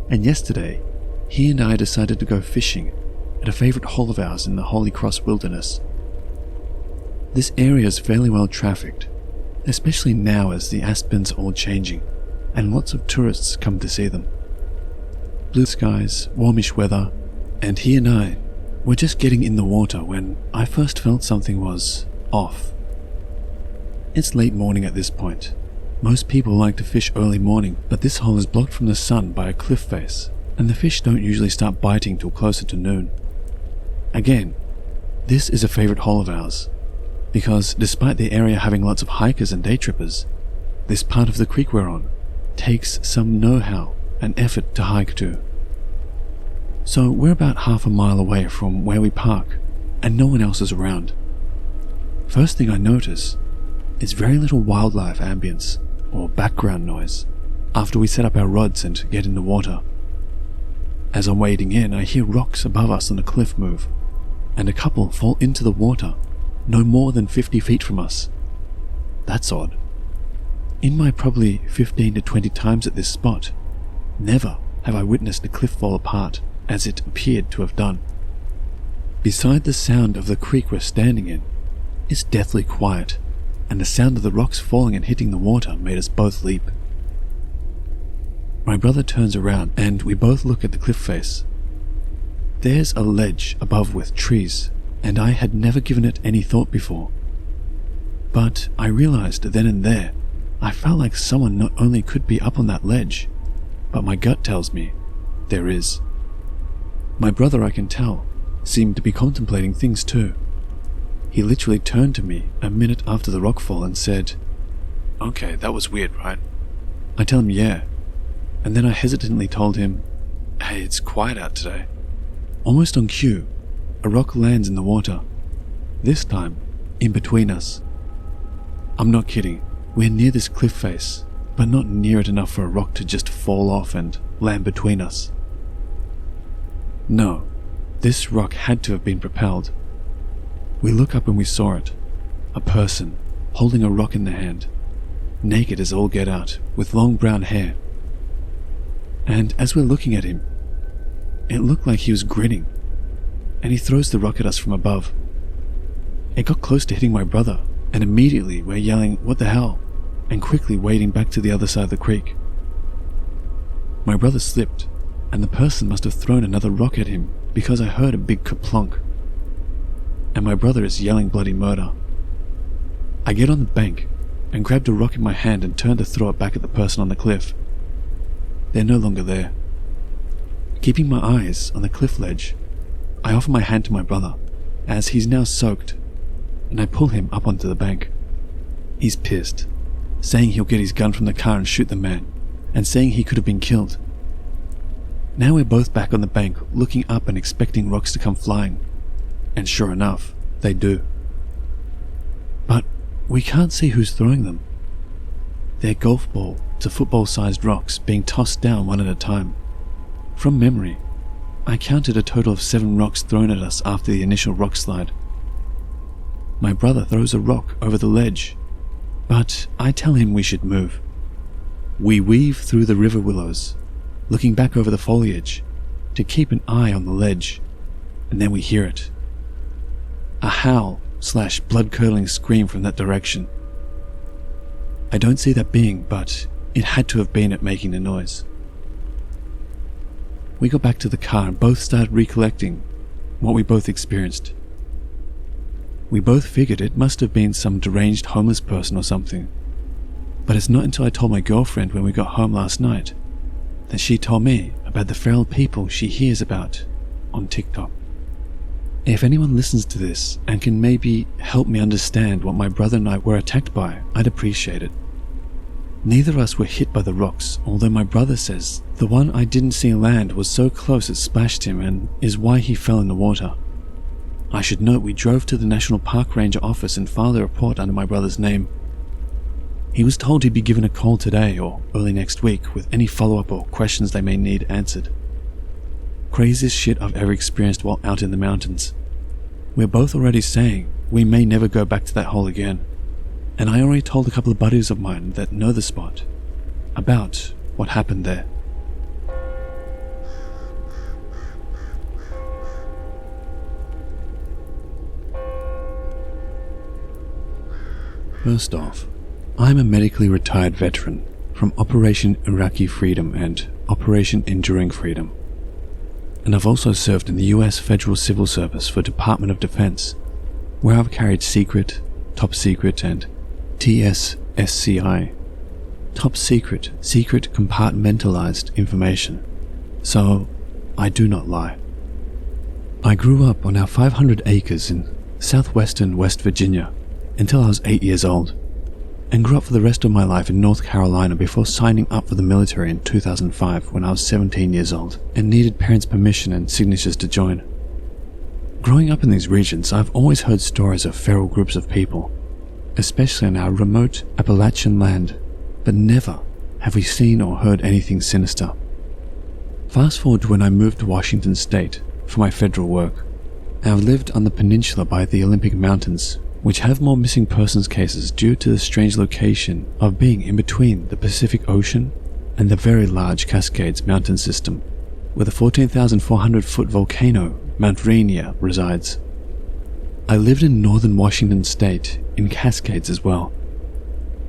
and yesterday, he and I decided to go fishing at a favorite hole of ours in the Holy Cross Wilderness. This area is fairly well trafficked, especially now as the aspens are all changing, and lots of tourists come to see them. Blue skies, warmish weather, and he and I were just getting in the water when I first felt something was off. It's late morning at this point. Most people like to fish early morning, but this hole is blocked from the sun by a cliff face, and the fish don't usually start biting till closer to noon. Again, this is a favorite hole of ours, because despite the area having lots of hikers and day trippers, this part of the creek we're on takes some know-how and effort to hike to. So we're about half a mile away from where we park, and no one else is around. First thing I notice is very little wildlife ambience or background noise after we set up our rods and get in the water. As I'm wading in, I hear rocks above us on the cliff move, and a couple fall into the water no more than 50 feet from us. That's odd. In my probably 15 to 20 times at this spot, never have I witnessed a cliff fall apart as it appeared to have done. Beside the sound of the creek we're standing in, it's deathly quiet, and the sound of the rocks falling and hitting the water made us both leap. My brother turns around and we both look at the cliff face. There's a ledge above with trees, and I had never given it any thought before. But I realized then and there, I felt like someone not only could be up on that ledge, but my gut tells me there is. My brother, I can tell, seemed to be contemplating things too. He literally turned to me a minute after the rockfall and said, "Okay, that was weird, right?" I tell him yeah, and then I hesitantly told him, "Hey, it's quiet out today." Almost on cue, a rock lands in the water, this time in between us. I'm not kidding, we're near this cliff face, but not near it enough for a rock to just fall off and land between us. No, this rock had to have been propelled. We look up and we saw it, a person holding a rock in their hand, naked as all get out, with long brown hair. And as we're looking at him, it looked like he was grinning, and he throws the rock at us from above. It got close to hitting my brother, and immediately we're yelling, "What the hell?" and quickly wading back to the other side of the creek. My brother slipped, and the person must have thrown another rock at him because I heard a big kerplunk, and my brother is yelling bloody murder. I get on the bank and grabbed a rock in my hand and turned to throw it back at the person on the cliff. They're no longer there. Keeping my eyes on the cliff ledge, I offer my hand to my brother, as he's now soaked, and I pull him up onto the bank. He's pissed, saying he'll get his gun from the car and shoot the man, and saying he could have been killed. Now we're both back on the bank, looking up and expecting rocks to come flying, and sure enough, they do. we can't see who's throwing them. They're golf ball to football-sized rocks being tossed down one at a time. From memory, I counted a total of 7 rocks thrown at us after the initial rock slide. My brother throws a rock over the ledge, but I tell him we should move. We weave through the river willows, looking back over the foliage to keep an eye on the ledge, and then we hear it. A howl/blood-curdling scream from that direction. I don't see that being, but it had to have been it making the noise. We got back to the car and both started recollecting what we both experienced. We both figured it must have been some deranged homeless person or something, but it's not until I told my girlfriend when we got home last night that she told me about the feral people she hears about on TikTok. If anyone listens to this and can maybe help me understand what my brother and I were attacked by, I'd appreciate it. Neither of us were hit by the rocks, although my brother says the one I didn't see land was so close it splashed him and is why he fell in the water. I should note we drove to the National Park Ranger office and filed a report under my brother's name. He was told he'd be given a call today or early next week with any follow-up or questions they may need answered. Craziest shit I've ever experienced while out in the mountains. We're both already saying we may never go back to that hole again, and I already told a couple of buddies of mine that know the spot about what happened there. First off, I'm a medically retired veteran from Operation Iraqi Freedom and Operation Enduring Freedom, and I've also served in the US Federal Civil Service for Department of Defense, where I've carried secret, top secret, and TSSCI, top secret, secret compartmentalized information, so I do not lie. I grew up on our 500 acres in southwestern West Virginia until I was 8 years old, and grew up for the rest of my life in North Carolina before signing up for the military in 2005 when I was 17 years old and needed parents' permission and signatures to join. Growing up in these regions, I've always heard stories of feral groups of people, especially in our remote Appalachian land, but never have we seen or heard anything sinister. Fast forward to when I moved to Washington State for my federal work. I've lived on the peninsula by the Olympic Mountains, which have more missing persons cases due to the strange location of being in between the Pacific Ocean and the very large Cascades mountain system, where the 14,400-foot volcano Mount Rainier resides. I lived in northern Washington State in Cascades as well,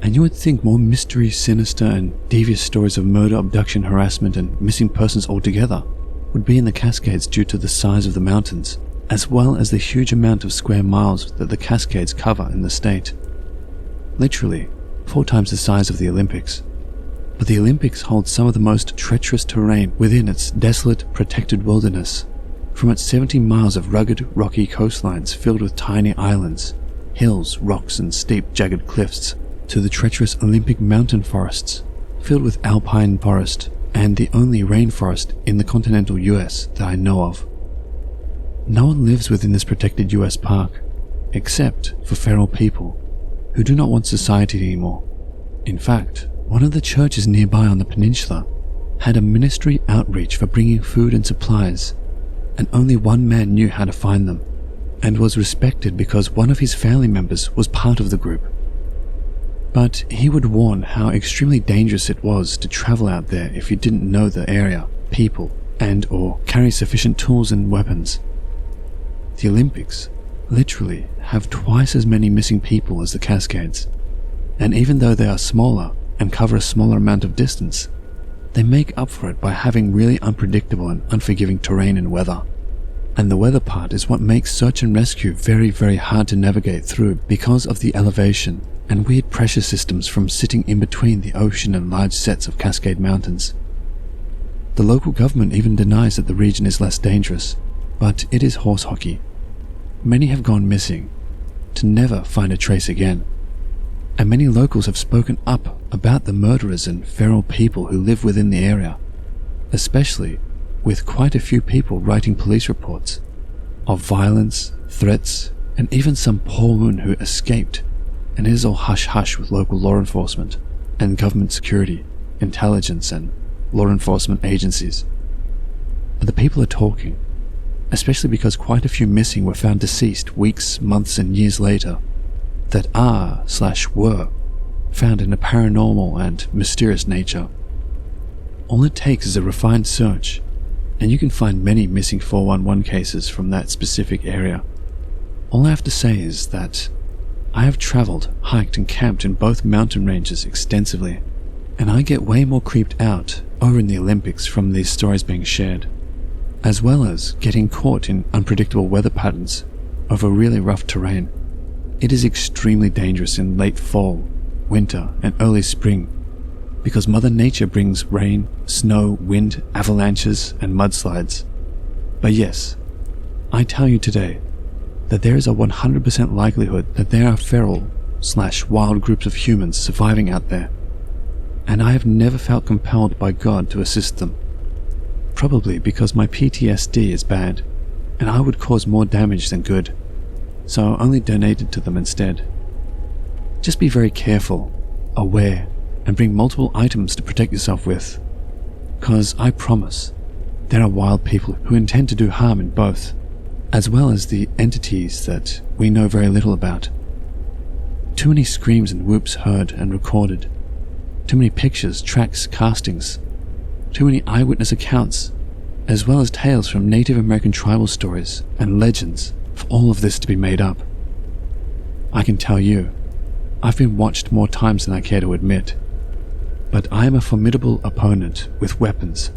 and you would think more mystery, sinister, and devious stories of murder, abduction, harassment, and missing persons altogether would be in the Cascades due to the size of the mountains, as well as the huge amount of square miles that the Cascades cover in the state. Literally 4 times the size of the Olympics. But the Olympics holds some of the most treacherous terrain within its desolate, protected wilderness, from its 70 miles of rugged, rocky coastlines filled with tiny islands, hills, rocks, and steep, jagged cliffs, to the treacherous Olympic mountain forests, filled with alpine forest, and the only rainforest in the continental US that I know of. No one lives within this protected US park, except for feral people who do not want society anymore. In fact, one of the churches nearby on the peninsula had a ministry outreach for bringing food and supplies, and only one man knew how to find them, and was respected because one of his family members was part of the group. But he would warn how extremely dangerous it was to travel out there if you didn't know the area, people, and or carry sufficient tools and weapons. The Olympics literally have twice as many missing people as the Cascades, and even though they are smaller and cover a smaller amount of distance, they make up for it by having really unpredictable and unforgiving terrain and weather. And the weather part is what makes search and rescue very, very hard to navigate through because of the elevation and weird pressure systems from sitting in between the ocean and large sets of Cascade Mountains. The local government even denies that the region is less dangerous, but it is horse hockey. Many have gone missing, to never find a trace again, and many locals have spoken up about the murderers and feral people who live within the area, especially with quite a few people writing police reports of violence, threats, and even some poor woman who escaped and it is all hush-hush with local law enforcement and government security, intelligence and law enforcement agencies. But the people are talking, especially because quite a few missing were found deceased weeks, months and years later that are/were found in a paranormal and mysterious nature. All it takes is a refined search, and you can find many missing 411 cases from that specific area. All I have to say is that I have traveled, hiked and camped in both mountain ranges extensively, and I get way more creeped out over in the Olympics from these stories being shared, as well as getting caught in unpredictable weather patterns over really rough terrain. It is extremely dangerous in late fall, winter and early spring because Mother Nature brings rain, snow, wind, avalanches and mudslides. But yes, I tell you today that there is a 100% likelihood that there are feral/wild groups of humans surviving out there, and I have never felt compelled by God to assist them. Probably because my PTSD is bad, and I would cause more damage than good, so I only donated to them instead. Just be very careful, aware, and bring multiple items to protect yourself with, cause I promise, there are wild people who intend to do harm in both, as well as the entities that we know very little about. Too many screams and whoops heard and recorded, too many pictures, tracks, castings, too many eyewitness accounts, as well as tales from Native American tribal stories and legends for all of this to be made up. I can tell you, I've been watched more times than I care to admit, but I am a formidable opponent with weapons,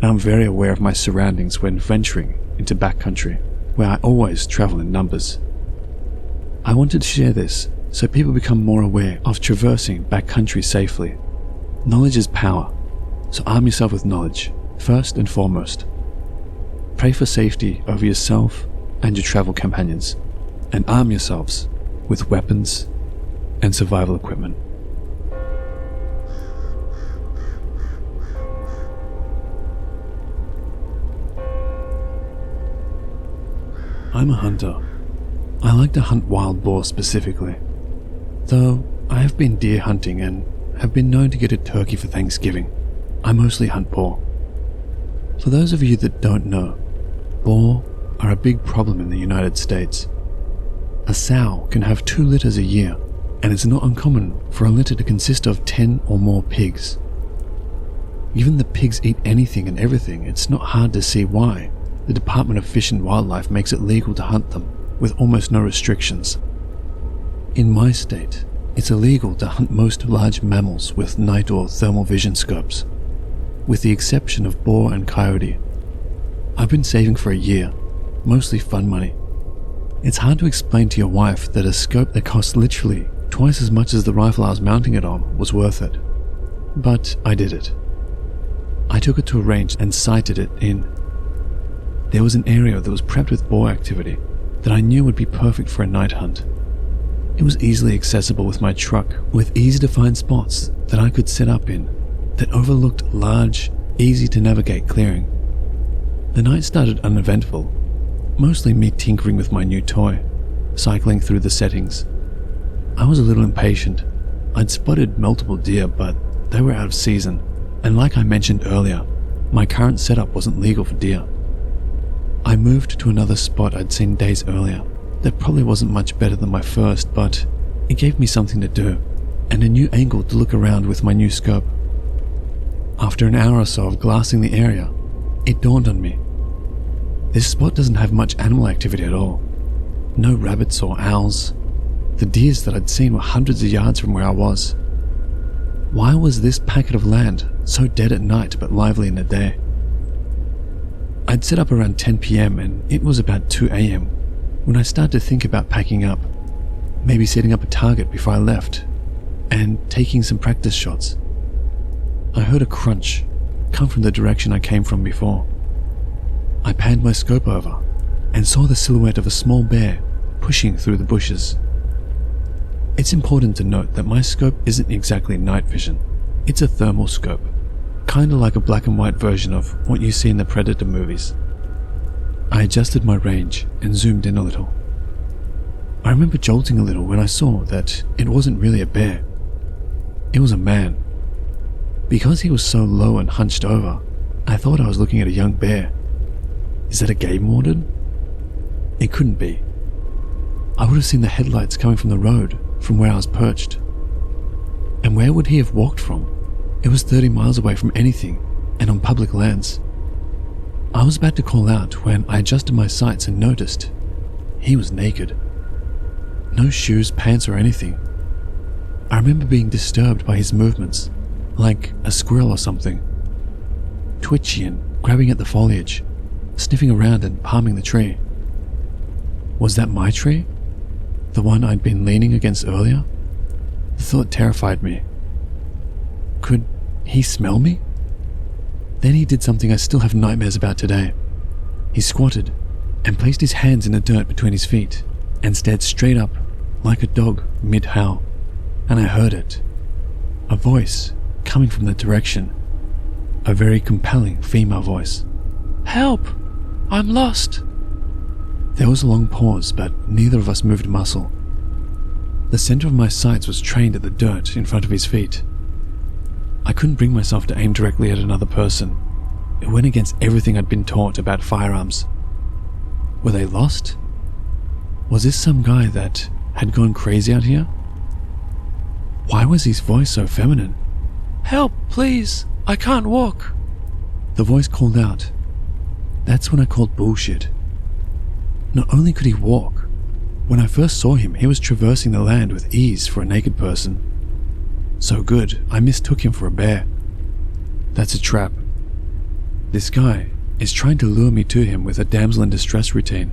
and I'm very aware of my surroundings when venturing into backcountry, where I always travel in numbers. I wanted to share this so people become more aware of traversing backcountry safely. Knowledge is power, so arm yourself with knowledge, first and foremost. Pray for safety over yourself and your travel companions, and arm yourselves with weapons and survival equipment. I'm a hunter. I like to hunt wild boar specifically, though I have been deer hunting and have been known to get a turkey for Thanksgiving. I mostly hunt boar. For those of you that don't know, boar are a big problem in the United States. A sow can have 2 litters a year, and it's not uncommon for a litter to consist of 10 or more pigs. Given that pigs eat anything and everything, it's not hard to see why the Department of Fish and Wildlife makes it legal to hunt them with almost no restrictions. In my state, it's illegal to hunt most large mammals with night or thermal vision scopes, with the exception of boar and coyote. I've been saving for a year, mostly fun money. It's hard to explain to your wife that a scope that costs literally twice as much as the rifle I was mounting it on was worth it. But I did it. I took it to a range and sighted it in. There was an area that was prepped with boar activity that I knew would be perfect for a night hunt. It was easily accessible with my truck, with easy to find spots that I could set up in that overlooked large, easy to navigate clearing. The night started uneventful, mostly me tinkering with my new toy, cycling through the settings. I was a little impatient. I'd spotted multiple deer, but they were out of season, and like I mentioned earlier, my current setup wasn't legal for deer. I moved to another spot I'd seen days earlier that probably wasn't much better than my first, but it gave me something to do, and a new angle to look around with my new scope. After an hour or so of glassing the area, it dawned on me. This spot doesn't have much animal activity at all. No rabbits or owls. The deers that I'd seen were hundreds of yards from where I was. Why was this packet of land so dead at night but lively in the day? I'd set up around 10 PM and it was about 2 AM when I started to think about packing up, maybe setting up a target before I left, and taking some practice shots. I heard a crunch come from the direction I came from before. I panned my scope over and saw the silhouette of a small bear pushing through the bushes. It's important to note that my scope isn't exactly night vision. It's a thermal scope, kinda like a black and white version of what you see in the Predator movies. I adjusted my range and zoomed in a little. I remember jolting a little when I saw that it wasn't really a bear. It was a man. Because he was so low and hunched over, I thought I was looking at a young bear. Is that a game warden? It couldn't be. I would have seen the headlights coming from the road from where I was perched. And where would he have walked from? It was 30 miles away from anything and on public lands. I was about to call out when I adjusted my sights and noticed he was naked. No shoes, pants or anything. I remember being disturbed by his movements, like a squirrel or something. Twitchy and grabbing at the foliage, sniffing around and palming the tree. Was that my tree? The one I'd been leaning against earlier? The thought terrified me. Could he smell me? Then he did something I still have nightmares about today. He squatted and placed his hands in the dirt between his feet and stared straight up like a dog mid-howl. And I heard it. A voice coming from that direction. A very compelling female voice. "Help! I'm lost!" There was a long pause, but neither of us moved a muscle. The center of my sights was trained at the dirt in front of his feet. I couldn't bring myself to aim directly at another person. It went against everything I'd been taught about firearms. Were they lost? Was this some guy that had gone crazy out here? Why was his voice so feminine? "Help, please! I can't walk!" The voice called out. That's when I called bullshit. Not only could he walk, when I first saw him, he was traversing the land with ease for a naked person. So good, I mistook him for a bear. That's a trap. This guy is trying to lure me to him with a damsel in distress routine.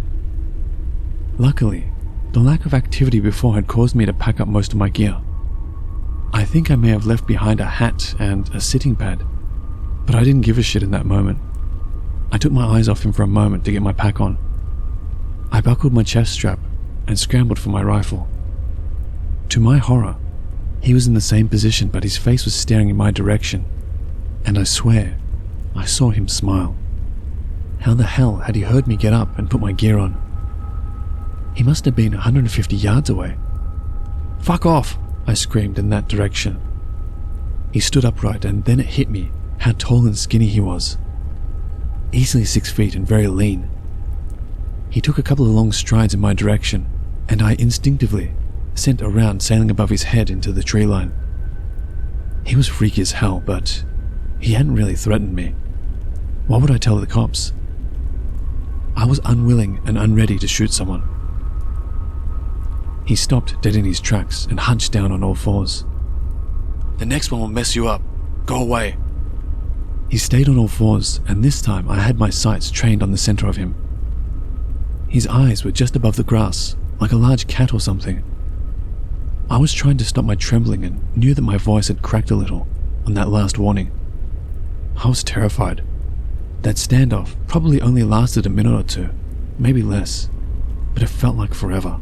Luckily, the lack of activity before had caused me to pack up most of my gear. I think I may have left behind a hat and a sitting pad, but I didn't give a shit in that moment. I took my eyes off him for a moment to get my pack on. I buckled my chest strap and scrambled for my rifle. To my horror, he was in the same position, but his face was staring in my direction, and I swear, I saw him smile. How the hell had he heard me get up and put my gear on? He must have been 150 yards away. "Fuck off!" I screamed in that direction. He stood upright, and then it hit me how tall and skinny he was. Easily 6 feet and very lean. He took a couple of long strides in my direction, and I instinctively sent a round sailing above his head into the tree line. He was freaky as hell, but he hadn't really threatened me. Why would I tell the cops? I was unwilling and unready to shoot someone. He stopped dead in his tracks and hunched down on all fours. "The next one will mess you up. Go away." He stayed on all fours, and this time I had my sights trained on the center of him. His eyes were just above the grass, like a large cat or something. I was trying to stop my trembling and knew that my voice had cracked a little on that last warning. I was terrified. That standoff probably only lasted a minute or two, maybe less, but it felt like forever.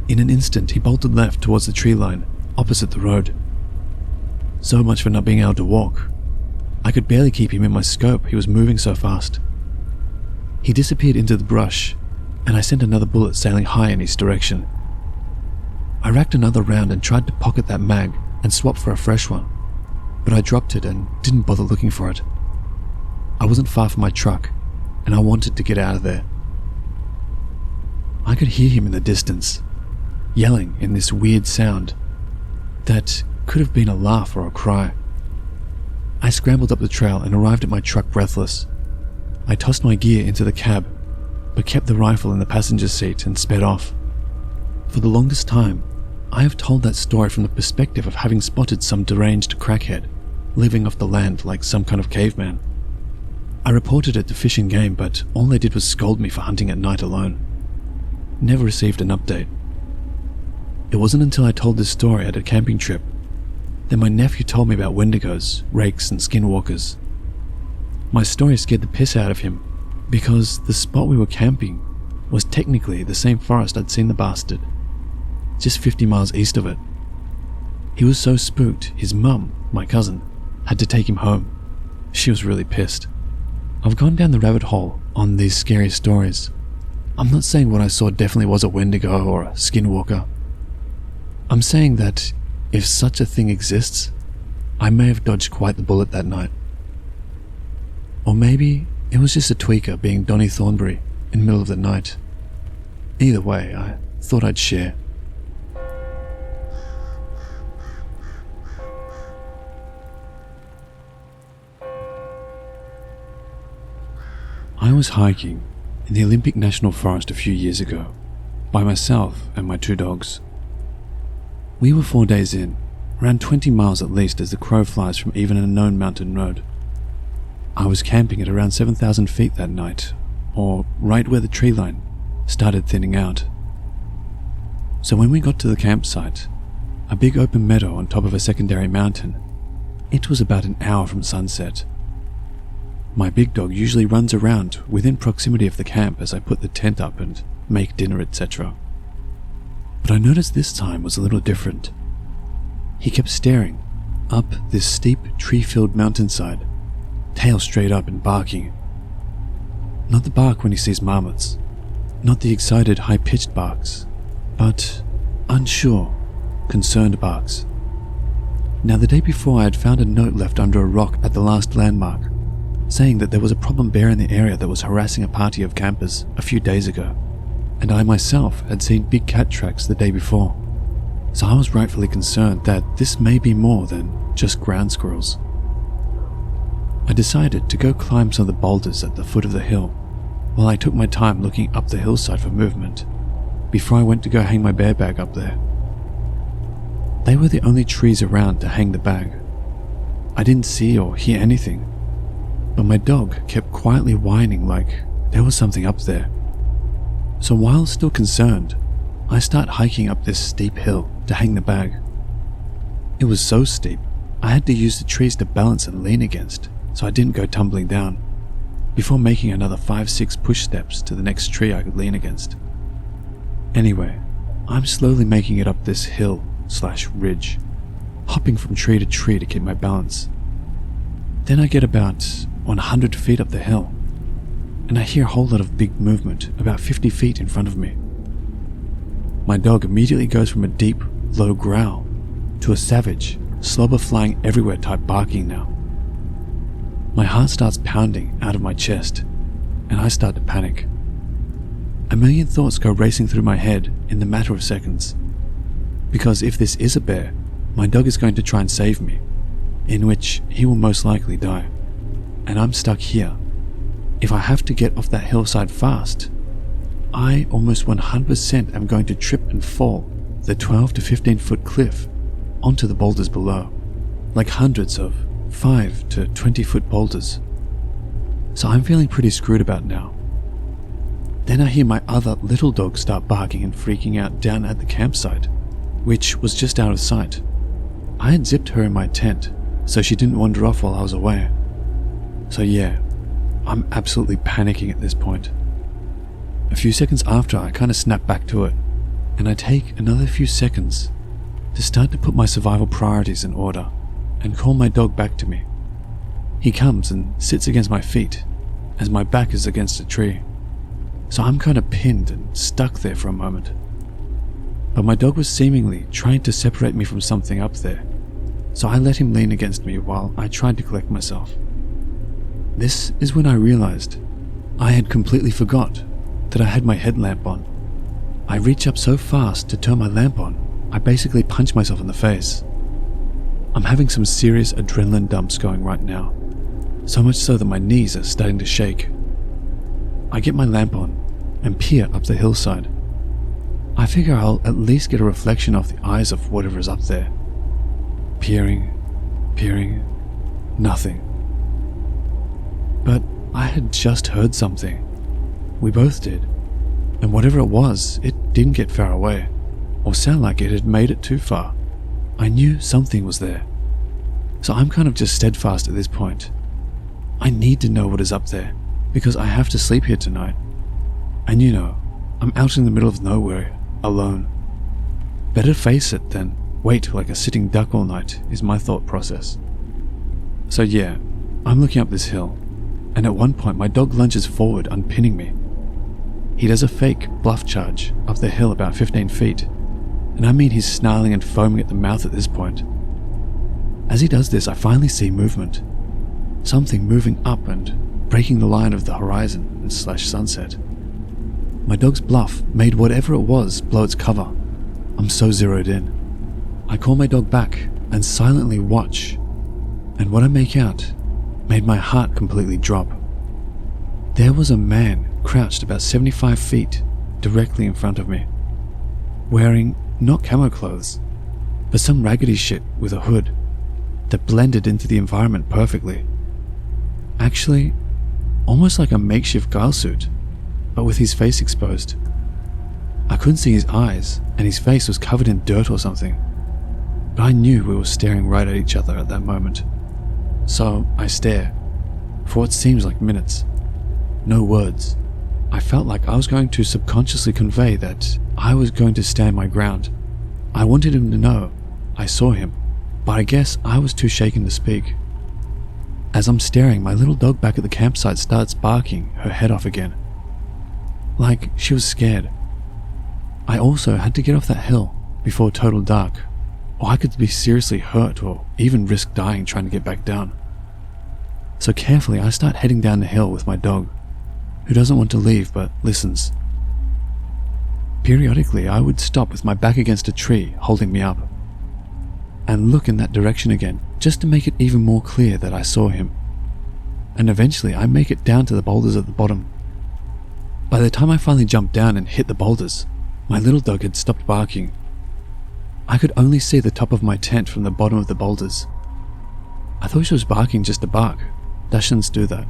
In an instant, he bolted left towards the tree line, opposite the road. So much for not being able to walk. I could barely keep him in my scope, he was moving so fast. He disappeared into the brush, and I sent another bullet sailing high in his direction. I racked another round and tried to pocket that mag and swap for a fresh one, but I dropped it and didn't bother looking for it. I wasn't far from my truck, and I wanted to get out of there. I could hear him in the distance, yelling in this weird sound that could have been a laugh or a cry. I scrambled up the trail and arrived at my truck breathless. I tossed my gear into the cab, but kept the rifle in the passenger seat and sped off. For the longest time, I have told that story from the perspective of having spotted some deranged crackhead living off the land like some kind of caveman. I reported it to Fish and Game, but all they did was scold me for hunting at night alone. Never received an update. It wasn't until I told this story at a camping trip that my nephew told me about wendigos, rakes and skinwalkers. My story scared the piss out of him because the spot we were camping was technically the same forest I'd seen the bastard, just 50 miles east of it. He was so spooked, his mum, my cousin, had to take him home. She was really pissed. I've gone down the rabbit hole on these scary stories, I'm not saying what I saw definitely was a Wendigo or a skinwalker. I'm saying that if such a thing exists, I may have dodged quite the bullet that night. Or maybe it was just a tweaker being Donnie Thornbury in the middle of the night. Either way, I thought I'd share. I was hiking in the Olympic National Forest a few years ago, by myself and my 2 dogs. We were 4 days in, around 20 miles at least as the crow flies from even a known mountain road. I was camping at around 7,000 feet that night, or right where the tree line started thinning out. So when we got to the campsite, a big open meadow on top of a secondary mountain, it was about an hour from sunset. My big dog usually runs around within proximity of the camp as I put the tent up and make dinner, etc. But I noticed this time was a little different. He kept staring up this steep tree-filled mountainside, tail straight up and barking. Not the bark when he sees marmots, not the excited high-pitched barks, but unsure, concerned barks. Now the day before I had found a note left under a rock at the last landmark, saying that there was a problem bear in the area that was harassing a party of campers a few days ago, and I myself had seen big cat tracks the day before, so I was rightfully concerned that this may be more than just ground squirrels. I decided to go climb some of the boulders at the foot of the hill, while I took my time looking up the hillside for movement, before I went to go hang my bear bag up there. They were the only trees around to hang the bag. I didn't see or hear anything, but my dog kept quietly whining like there was something up there. So while still concerned, I start hiking up this steep hill to hang the bag. It was so steep, I had to use the trees to balance and lean against, so I didn't go tumbling down, before making another 5-6 push steps to the next tree I could lean against. Anyway, I'm slowly making it up this hill/ridge, hopping from tree to tree to keep my balance. Then I get about 100 feet up the hill, and I hear a whole lot of big movement about 50 feet in front of me. My dog immediately goes from a deep, low growl to a savage, slobber flying everywhere type barking now. My heart starts pounding out of my chest, and I start to panic. A million thoughts go racing through my head in the matter of seconds, because if this is a bear, my dog is going to try and save me, in which he will most likely die, and I'm stuck here. If I have to get off that hillside fast, I almost 100% am going to trip and fall the 12 to 15 foot cliff onto the boulders below, like hundreds of 5 to 20 foot boulders. So I'm feeling pretty screwed about now. Then I hear my other little dog start barking and freaking out down at the campsite, which was just out of sight. I had zipped her in my tent, so she didn't wander off while I was away. So yeah, I'm absolutely panicking at this point. A few seconds after, I kind of snap back to it, and I take another few seconds to start to put my survival priorities in order and call my dog back to me. He comes and sits against my feet as my back is against a tree, so I'm kind of pinned and stuck there for a moment. But my dog was seemingly trying to separate me from something up there, so I let him lean against me while I tried to collect myself. This is when I realized I had completely forgot that I had my headlamp on. I reach up so fast to turn my lamp on, I basically punch myself in the face. I'm having some serious adrenaline dumps going right now, so much so that my knees are starting to shake. I get my lamp on and peer up the hillside. I figure I'll at least get a reflection off the eyes of whatever is up there. Peering, nothing. But I had just heard something. We both did, and whatever it was, it didn't get far away, or sound like it had made it too far. I knew something was there, so I'm kind of just steadfast at this point. I need to know what is up there, because I have to sleep here tonight. And you know, I'm out in the middle of nowhere, alone. Better face it than wait like a sitting duck all night is my thought process. So yeah, I'm looking up this hill, and at one point my dog lunges forward, unpinning me. he does a fake bluff charge up the hill about 15 feet, and I mean he's snarling and foaming at the mouth at this point. As he does this, I finally see movement. Something moving up and breaking the line of the horizon / sunset. My dog's bluff made whatever it was blow its cover. I'm so zeroed in. I call my dog back and silently watch, and what I make out made my heart completely drop. There was a man crouched about 75 feet directly in front of me, wearing not camo clothes, but some raggedy shit with a hood that blended into the environment perfectly. Actually, almost like a makeshift guile suit, but with his face exposed. I couldn't see his eyes, and his face was covered in dirt or something, but I knew we were staring right at each other at that moment. So I stare, for what seems like minutes. No words. I felt like I was going to subconsciously convey that I was going to stand my ground. I wanted him to know I saw him, but I guess I was too shaken to speak. As I'm staring, my little dog back at the campsite starts barking her head off again, like she was scared. I also had to get off that hill before total dark, or I could be seriously hurt or even risk dying trying to get back down. So carefully I start heading down the hill with my dog, who doesn't want to leave but listens. Periodically I would stop with my back against a tree holding me up, and look in that direction again just to make it even more clear that I saw him. And eventually I make it down to the boulders at the bottom. By the time I finally jumped down and hit the boulders, my little dog had stopped barking. I could only see the top of my tent from the bottom of the boulders. I thought she was barking just to bark. Dachshunds do that.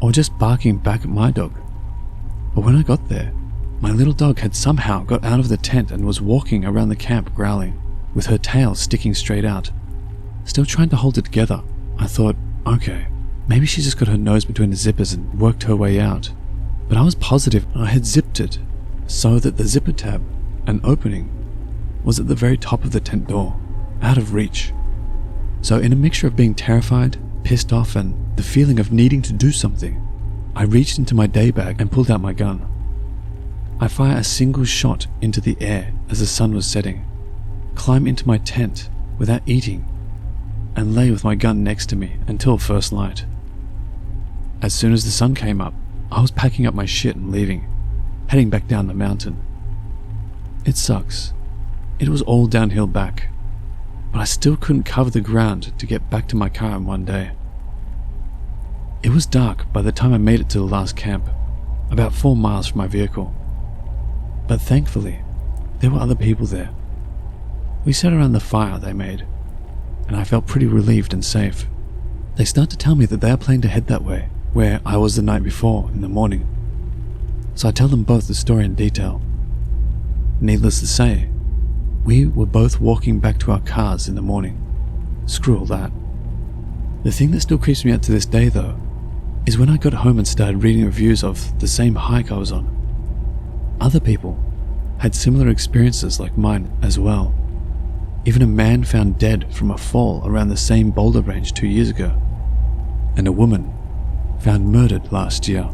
Or just barking back at my dog. But when I got there, my little dog had somehow got out of the tent and was walking around the camp growling, with her tail sticking straight out. Still trying to hold it together, I thought, okay, maybe she just got her nose between the zippers and worked her way out. But I was positive I had zipped it, so that the zipper tab, an opening, was at the very top of the tent door, out of reach. So in a mixture of being terrified, pissed off, and the feeling of needing to do something, I reached into my day bag and pulled out my gun. I fire a single shot into the air as the sun was setting, climb into my tent without eating, and lay with my gun next to me until first light. As soon as the sun came up, I was packing up my shit and leaving, heading back down the mountain. It sucks. It was all downhill back, but I still couldn't cover the ground to get back to my car in one day. It was dark by the time I made it to the last camp, about 4 miles from my vehicle. But thankfully, there were other people there. We sat around the fire they made, and I felt pretty relieved and safe. They start to tell me that they are planning to head that way, where I was the night before in the morning. So I tell them both the story in detail. Needless to say, we were both walking back to our cars in the morning. Screw all that. The thing that still creeps me out to this day, though, is when I got home and started reading reviews of the same hike I was on. Other people had similar experiences like mine as well. Even a man found dead from a fall around the same boulder range 2 years ago, and a woman found murdered last year.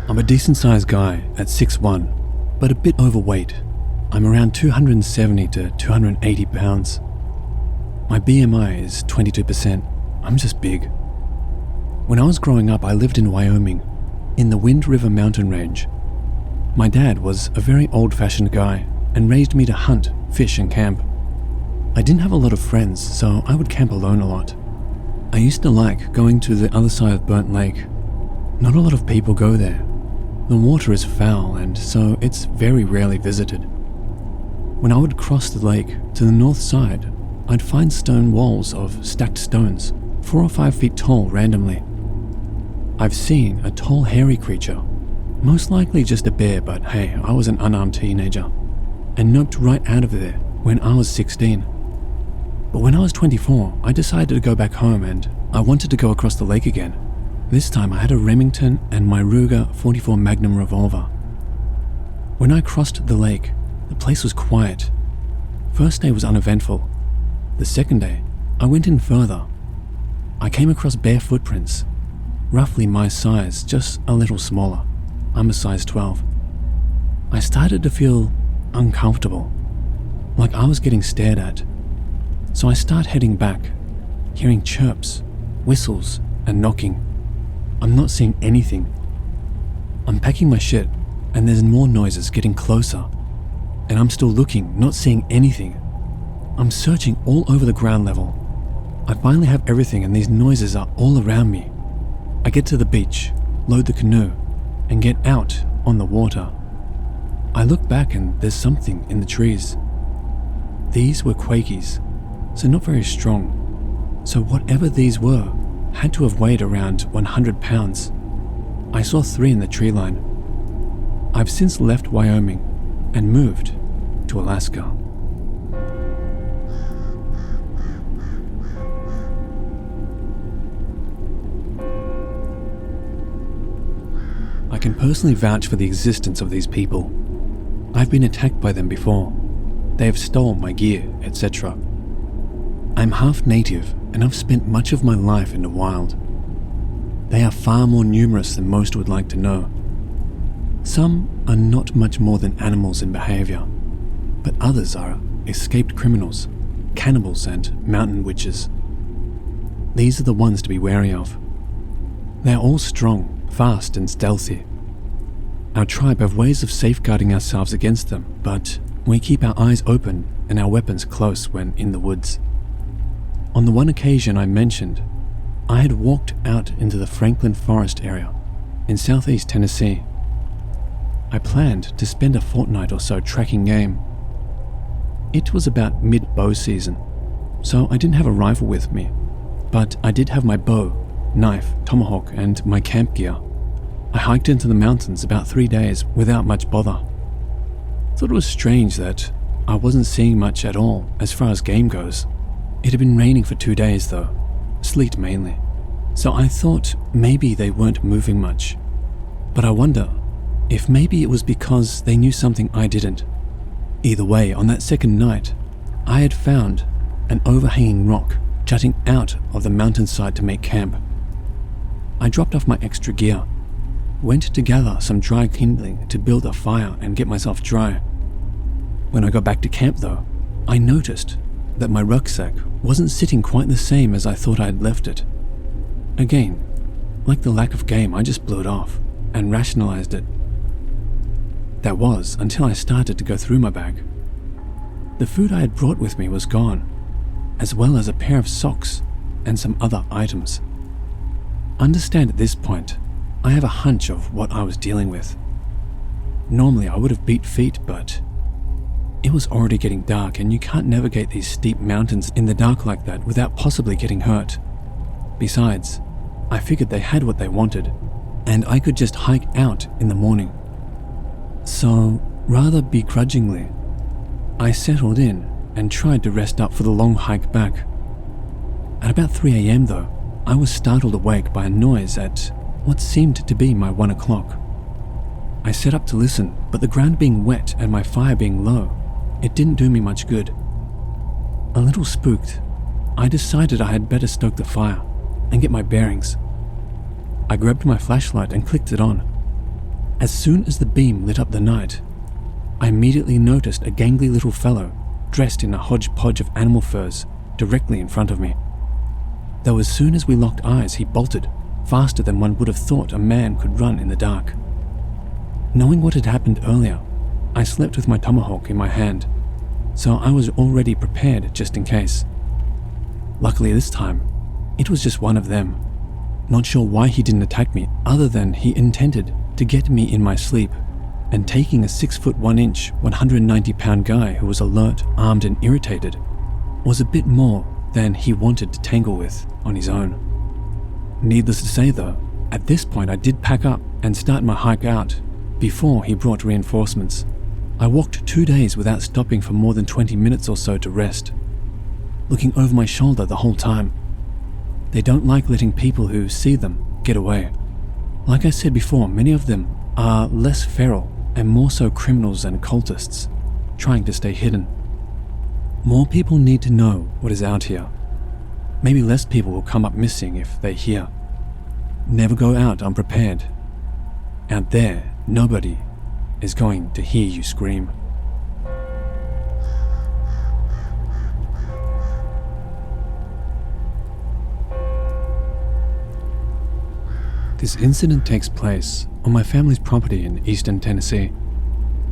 I'm a decent-sized guy at 6'1", but a bit overweight. I'm around 270 to 280 pounds. My BMI is 22%. I'm just big. When I was growing up, I lived in Wyoming, in the Wind River mountain range. My dad was a very old-fashioned guy and raised me to hunt, fish, and camp. I didn't have a lot of friends, so I would camp alone a lot. I used to like going to the other side of Burnt Lake. Not a lot of people go there. The water is foul, and so it's very rarely visited. When I would cross the lake to the north side, I'd find stone walls of stacked stones, 4 or 5 feet tall randomly. I've seen a tall hairy creature, most likely just a bear, but hey, I was an unarmed teenager, and noped right out of there when I was 16. But when I was 24, I decided to go back home and I wanted to go across the lake again. This time I had a Remington and my Ruger 44 Magnum revolver. When I crossed the lake, the place was quiet. First day was uneventful. The second day, I went in further. I came across bare footprints, roughly my size, just a little smaller. I'm a size 12. I started to feel uncomfortable, like I was getting stared at. So I start heading back, hearing chirps, whistles, and knocking. I'm not seeing anything. I'm packing my shit, and there's more noises getting closer. And I'm still looking, not seeing anything. I'm searching all over the ground level. I finally have everything, and these noises are all around me. I get to the beach, load the canoe, and get out on the water. I look back and there's something in the trees. These were quakies, so not very strong. So whatever these were had to have weighed around 100 pounds. I saw 3 in the tree line. I've since left Wyoming and moved to Alaska. I can personally vouch for the existence of these people. I've been attacked by them before. They have stolen my gear, etc. I'm half native and I've spent much of my life in the wild. They are far more numerous than most would like to know. Some are not much more than animals in behavior, but others are escaped criminals, cannibals, and mountain witches. These are the ones to be wary of. They are all strong, fast, and stealthy. Our tribe have ways of safeguarding ourselves against them, but we keep our eyes open and our weapons close when in the woods. On the one occasion I mentioned, I had walked out into the Franklin Forest area in southeast Tennessee. I planned to spend a fortnight or so tracking game. It was about mid-bow season, so I didn't have a rifle with me, but I did have my bow, knife, tomahawk, and my camp gear. I hiked into the mountains about 3 days without much bother. Thought it was strange that I wasn't seeing much at all as far as game goes. It had been raining for 2 days though, sleet mainly, so I thought maybe they weren't moving much. But I wonder if maybe it was because they knew something I didn't. Either way, on that second night, I had found an overhanging rock jutting out of the mountainside to make camp. I dropped off my extra gear, went to gather some dry kindling to build a fire and get myself dry. When I got back to camp though, I noticed that my rucksack wasn't sitting quite the same as I thought I had left it. Again, like the lack of game, I just blew it off and rationalized it. That was until I started to go through my bag. The food I had brought with me was gone, as well as a pair of socks and some other items. Understand at this point, I have a hunch of what I was dealing with. Normally I would have beat feet, but it was already getting dark and you can't navigate these steep mountains in the dark like that without possibly getting hurt. Besides, I figured they had what they wanted, and I could just hike out in the morning. So, rather begrudgingly, I settled in and tried to rest up for the long hike back. At about 3 a.m. though, I was startled awake by a noise at what seemed to be my 1 o'clock. I set up to listen, but the ground being wet and my fire being low, it didn't do me much good. A little spooked, I decided I had better stoke the fire and get my bearings. I grabbed my flashlight and clicked it on. As soon as the beam lit up the night, I immediately noticed a gangly little fellow dressed in a hodgepodge of animal furs directly in front of me. Though as soon as we locked eyes, he bolted, faster than one would have thought a man could run in the dark. Knowing what had happened earlier, I slept with my tomahawk in my hand, so I was already prepared just in case. Luckily this time, it was just one of them. Not sure why he didn't attack me other than he intended to get me in my sleep, and taking a 6'1", 190-pound guy who was alert, armed and irritated was a bit more than he wanted to tangle with on his own. Needless to say though, at this point I did pack up and start my hike out before he brought reinforcements. I walked 2 days without stopping for more than 20 minutes or so to rest, looking over my shoulder the whole time. They don't like letting people who see them get away. Like I said before, many of them are less feral and more so criminals and cultists, trying to stay hidden. More people need to know what is out here. Maybe less people will come up missing if they hear. Never go out unprepared. Out there, nobody is going to hear you scream. This incident takes place on my family's property in eastern Tennessee.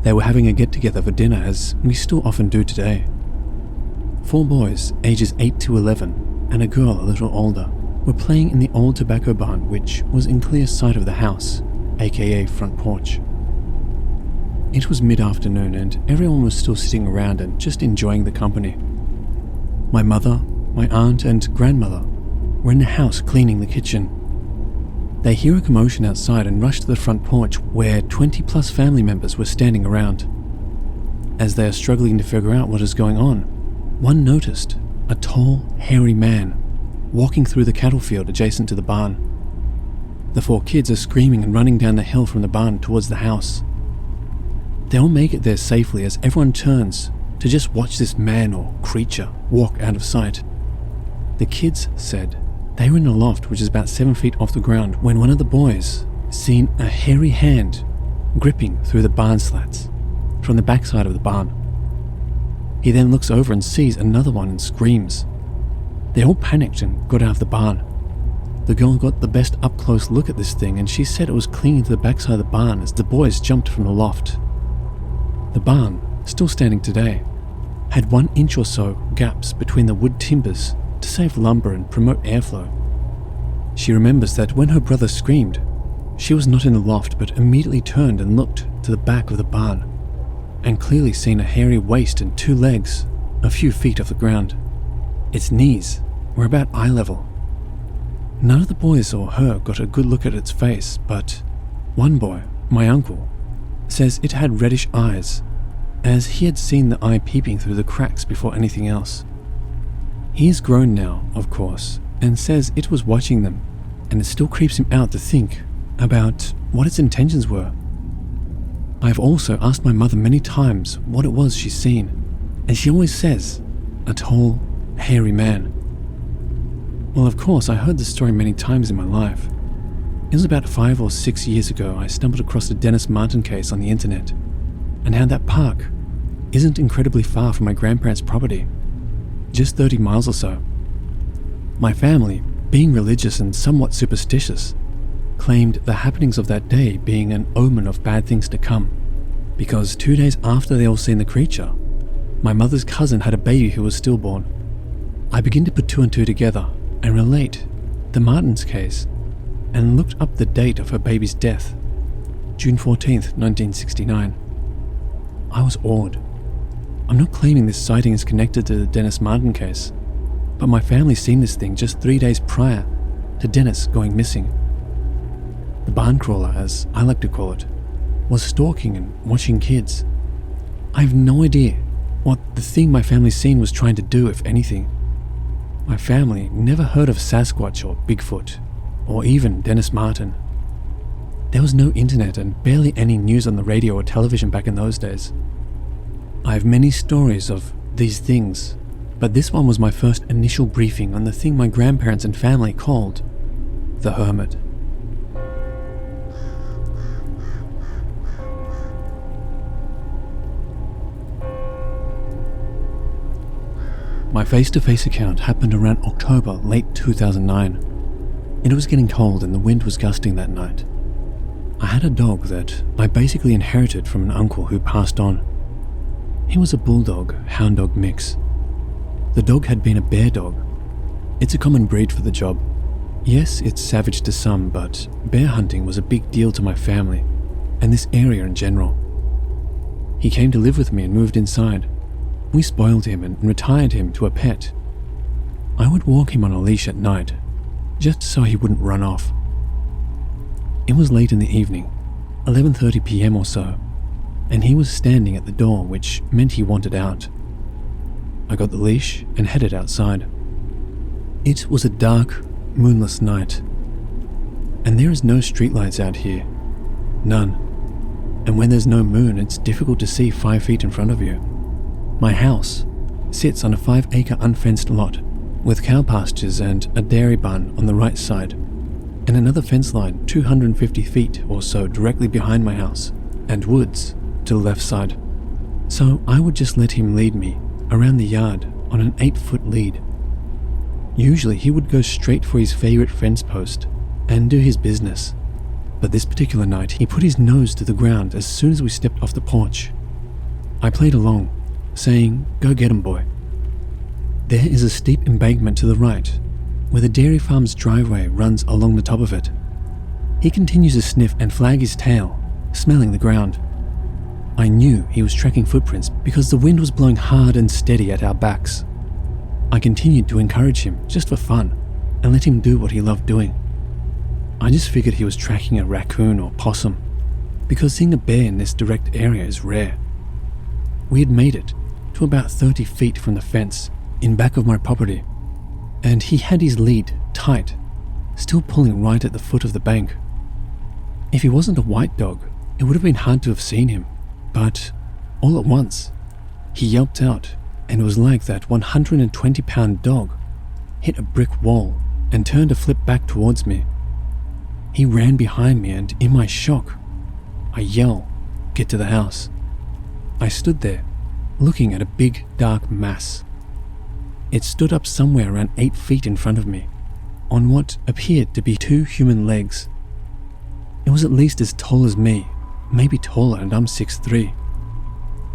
They were having a get-together for dinner, as we still often do today. 4 boys, ages 8 to 11, and a girl a little older, were playing in the old tobacco barn, which was in clear sight of the house, aka front porch. It was mid-afternoon and everyone was still sitting around and just enjoying the company. My mother, my aunt and grandmother were in the house cleaning the kitchen. They hear a commotion outside and rush to the front porch where 20 plus family members were standing around. As they are struggling to figure out what is going on, one noticed a tall, hairy man walking through the cattle field adjacent to the barn. The 4 kids are screaming and running down the hill from the barn towards the house. They all make it there safely as everyone turns to just watch this man or creature walk out of sight. The kids said they were in a loft which is about 7 feet off the ground when one of the boys seen a hairy hand gripping through the barn slats from the backside of the barn. He then looks over and sees another one and screams. They all panicked and got out of the barn. The girl got the best up-close look at this thing and she said it was clinging to the backside of the barn as the boys jumped from the loft. The barn, still standing today, had 1 inch or so gaps between the wood timbers to save lumber and promote airflow. She remembers that when her brother screamed, she was not in the loft but immediately turned and looked to the back of the barn and clearly seen a hairy waist and 2 legs a few feet off the ground. Its knees were about eye level. None of the boys or her got a good look at its face, but one boy, my uncle, says it had reddish eyes, as he had seen the eye peeping through the cracks before anything else. He is grown now, of course, and says it was watching them, and it still creeps him out to think about what its intentions were. I have also asked my mother many times what it was she's seen, and she always says, a tall, hairy man. Well, of course, I heard this story many times in my life. It was about 5 or 6 years ago I stumbled across the Dennis Martin case on the internet, and how that park isn't incredibly far from my grandparents' property, just 30 miles or so. My family, being religious and somewhat superstitious, claimed the happenings of that day being an omen of bad things to come, because 2 days after they all seen the creature, my mother's cousin had a baby who was stillborn. I begin to put 2 and 2 together and relate the Martins case and looked up the date of her baby's death, June 14th, 1969. I was awed. I'm not claiming this sighting is connected to the Dennis Martin case, but my family seen this thing just 3 days prior to Dennis going missing. The barn crawler, as I like to call it, was stalking and watching kids. I have no idea what the thing my family seen was trying to do, if anything. My family never heard of Sasquatch or Bigfoot, or even Dennis Martin. There was no internet and barely any news on the radio or television back in those days. I have many stories of these things, but this one was my first initial briefing on the thing my grandparents and family called the Hermit. My face-to-face account happened around October, late 2009. It was getting cold and the wind was gusting that night. I had a dog that I basically inherited from an uncle who passed on. He was a bulldog, hound dog mix. The dog had been a bear dog. It's a common breed for the job. Yes, it's savage to some, but bear hunting was a big deal to my family, and this area in general. He came to live with me and moved inside. We spoiled him and retired him to a pet. I would walk him on a leash at night, just so he wouldn't run off. It was late in the evening, 11:30 p.m. or so, and he was standing at the door, which meant he wanted out. I got the leash and headed outside. It was a dark, moonless night, and there is no streetlights out here. None. And when there's no moon, it's difficult to see 5 feet in front of you. My house sits on a 5-acre unfenced lot, with cow pastures and a dairy barn on the right side, and another fence line 250 feet or so directly behind my house, and woods to the left side. So I would just let him lead me around the yard on an 8-foot lead. Usually he would go straight for his favorite fence post and do his business, but this particular night he put his nose to the ground as soon as we stepped off the porch. I played along, saying, "Go get him, boy." There is a steep embankment to the right, where the dairy farm's driveway runs along the top of it. He continues to sniff and flag his tail, smelling the ground. I knew he was tracking footprints because the wind was blowing hard and steady at our backs. I continued to encourage him just for fun and let him do what he loved doing. I just figured he was tracking a raccoon or possum, because seeing a bear in this direct area is rare. We had made it to about 30 feet from the fence in back of my property, and he had his lead tight, still pulling right at the foot of the bank. If he wasn't a white dog, it would have been hard to have seen him, but all at once, he yelped out, and it was like that 120-pound dog hit a brick wall and turned to flip back towards me. He ran behind me, and in my shock, I yell, "Get to the house." I stood there, looking at a big, dark mass. It stood up somewhere around 8 feet in front of me, on what appeared to be 2 human legs. It was at least as tall as me, maybe taller, and I'm 6'3".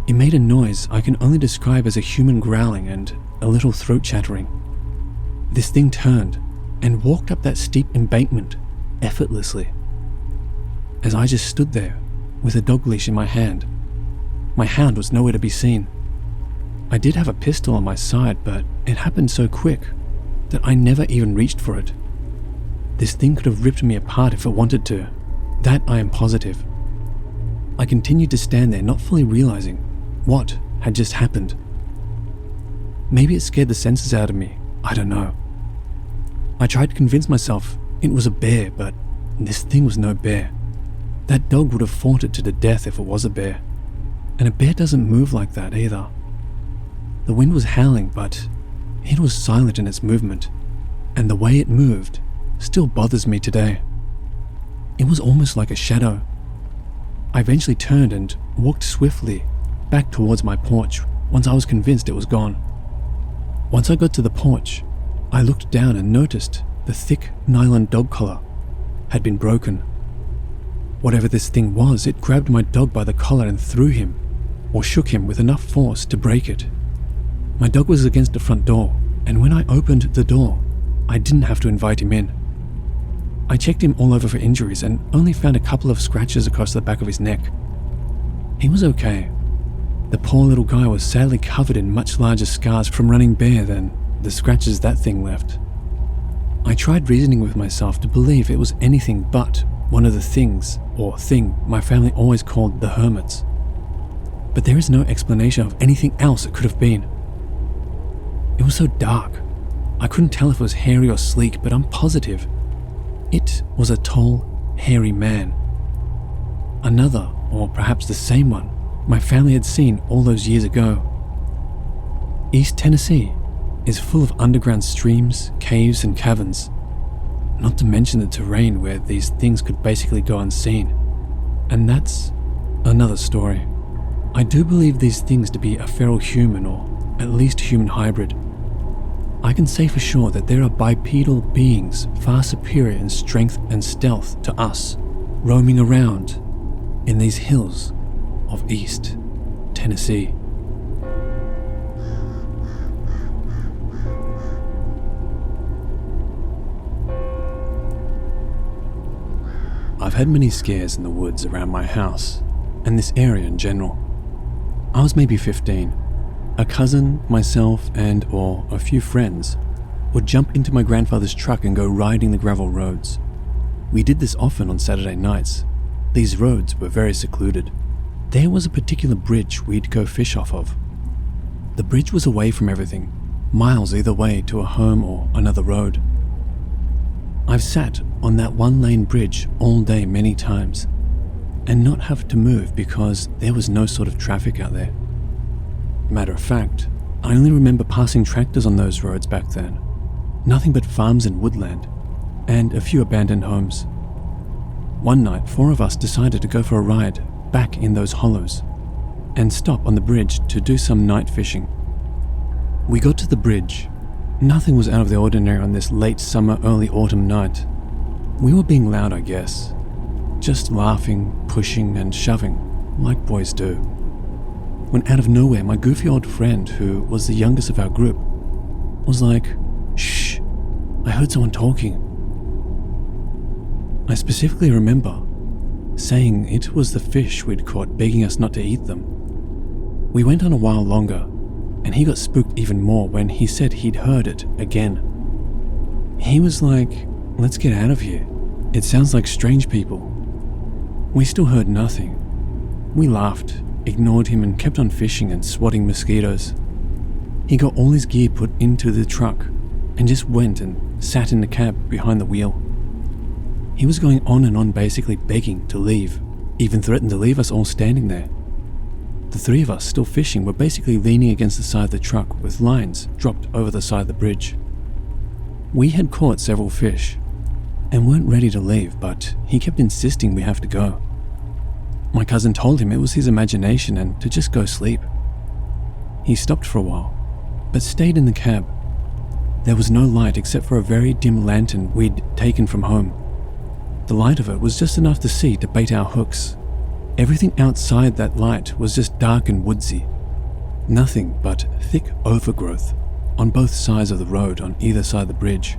It made a noise I can only describe as a human growling and a little throat chattering. This thing turned and walked up that steep embankment effortlessly. As I just stood there with a dog leash in my hand, my hound was nowhere to be seen. I did have a pistol on my side, but it happened so quick that I never even reached for it. This thing could have ripped me apart if it wanted to. That I am positive. I continued to stand there, not fully realizing what had just happened. Maybe it scared the senses out of me, I don't know. I tried to convince myself it was a bear, but this thing was no bear. That dog would have fought it to the death if it was a bear. And a bear doesn't move like that either. The wind was howling, but it was silent in its movement, and the way it moved still bothers me today. It was almost like a shadow. I eventually turned and walked swiftly back towards my porch once I was convinced it was gone. Once I got to the porch, I looked down and noticed the thick nylon dog collar had been broken. Whatever this thing was, it grabbed my dog by the collar and threw him, or shook him with enough force to break it. My dog was against the front door, and when I opened the door, I didn't have to invite him in. I checked him all over for injuries and only found a couple of scratches across the back of his neck. He was okay. The poor little guy was sadly covered in much larger scars from running bare than the scratches that thing left. I tried reasoning with myself to believe it was anything but one of the things or thing my family always called the hermits. But there is no explanation of anything else it could have been. It was so dark. I couldn't tell if it was hairy or sleek, but I'm positive it was a tall, hairy man. Another, or perhaps the same one, my family had seen all those years ago. East Tennessee is full of underground streams, caves, and caverns, not to mention the terrain where these things could basically go unseen. And that's another story. I do believe these things to be a feral human, or at least human hybrid. I can say for sure that there are bipedal beings far superior in strength and stealth to us, roaming around in these hills of East Tennessee. I've had many scares in the woods around my house, and this area in general. I was maybe 15. A cousin, myself, or a few friends would jump into my grandfather's truck and go riding the gravel roads. We did this often on Saturday nights. These roads were very secluded. There was a particular bridge we'd go fish off of. The bridge was away from everything, miles either way to a home or another road. I've sat on that one-lane bridge all day many times and not have to move because there was no sort of traffic out there. Matter of fact, I only remember passing tractors on those roads back then. Nothing but farms and woodland, and a few abandoned homes. One night, 4 of us decided to go for a ride back in those hollows and stop on the bridge to do some night fishing. We got to the bridge. Nothing was out of the ordinary on this late summer, early autumn night. We were being loud, I guess. Just laughing, pushing, and shoving, like boys do. When out of nowhere, my goofy old friend, who was the youngest of our group, was like, "Shh, I heard someone talking." I specifically remember saying it was the fish we'd caught begging us not to eat them. We went on a while longer, and he got spooked even more when he said he'd heard it again. He was like, "Let's get out of here. It sounds like strange people." We still heard nothing. We laughed, ignored him, and kept on fishing and swatting mosquitoes. He got all his gear put into the truck and just went and sat in the cab behind the wheel. He was going on and on, basically begging to leave, even threatened to leave us all standing there. The 3 of us still fishing were basically leaning against the side of the truck with lines dropped over the side of the bridge. We had caught several fish and weren't ready to leave, but he kept insisting we have to go. My cousin told him it was his imagination and to just go sleep. He stopped for a while, but stayed in the cab. There was no light except for a very dim lantern we'd taken from home. The light of it was just enough to see to bait our hooks. Everything outside that light was just dark and woodsy. Nothing but thick overgrowth on both sides of the road on either side of the bridge.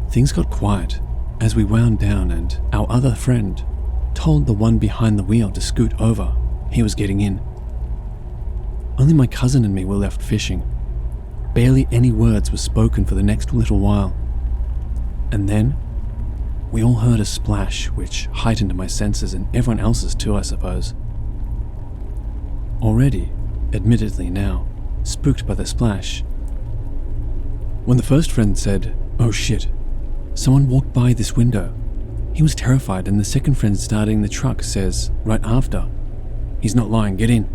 Things got quiet as we wound down, and our other friend told the one behind the wheel to scoot over. He was getting in. Only my cousin and me were left fishing. Barely any words were spoken for the next little while. And then we all heard a splash which heightened my senses and everyone else's too, I suppose. Already, admittedly now, spooked by the splash. When the first friend said, "Oh shit, someone walked by this window," he was terrified, and the second friend starting the truck says, right after, "He's not lying, get in."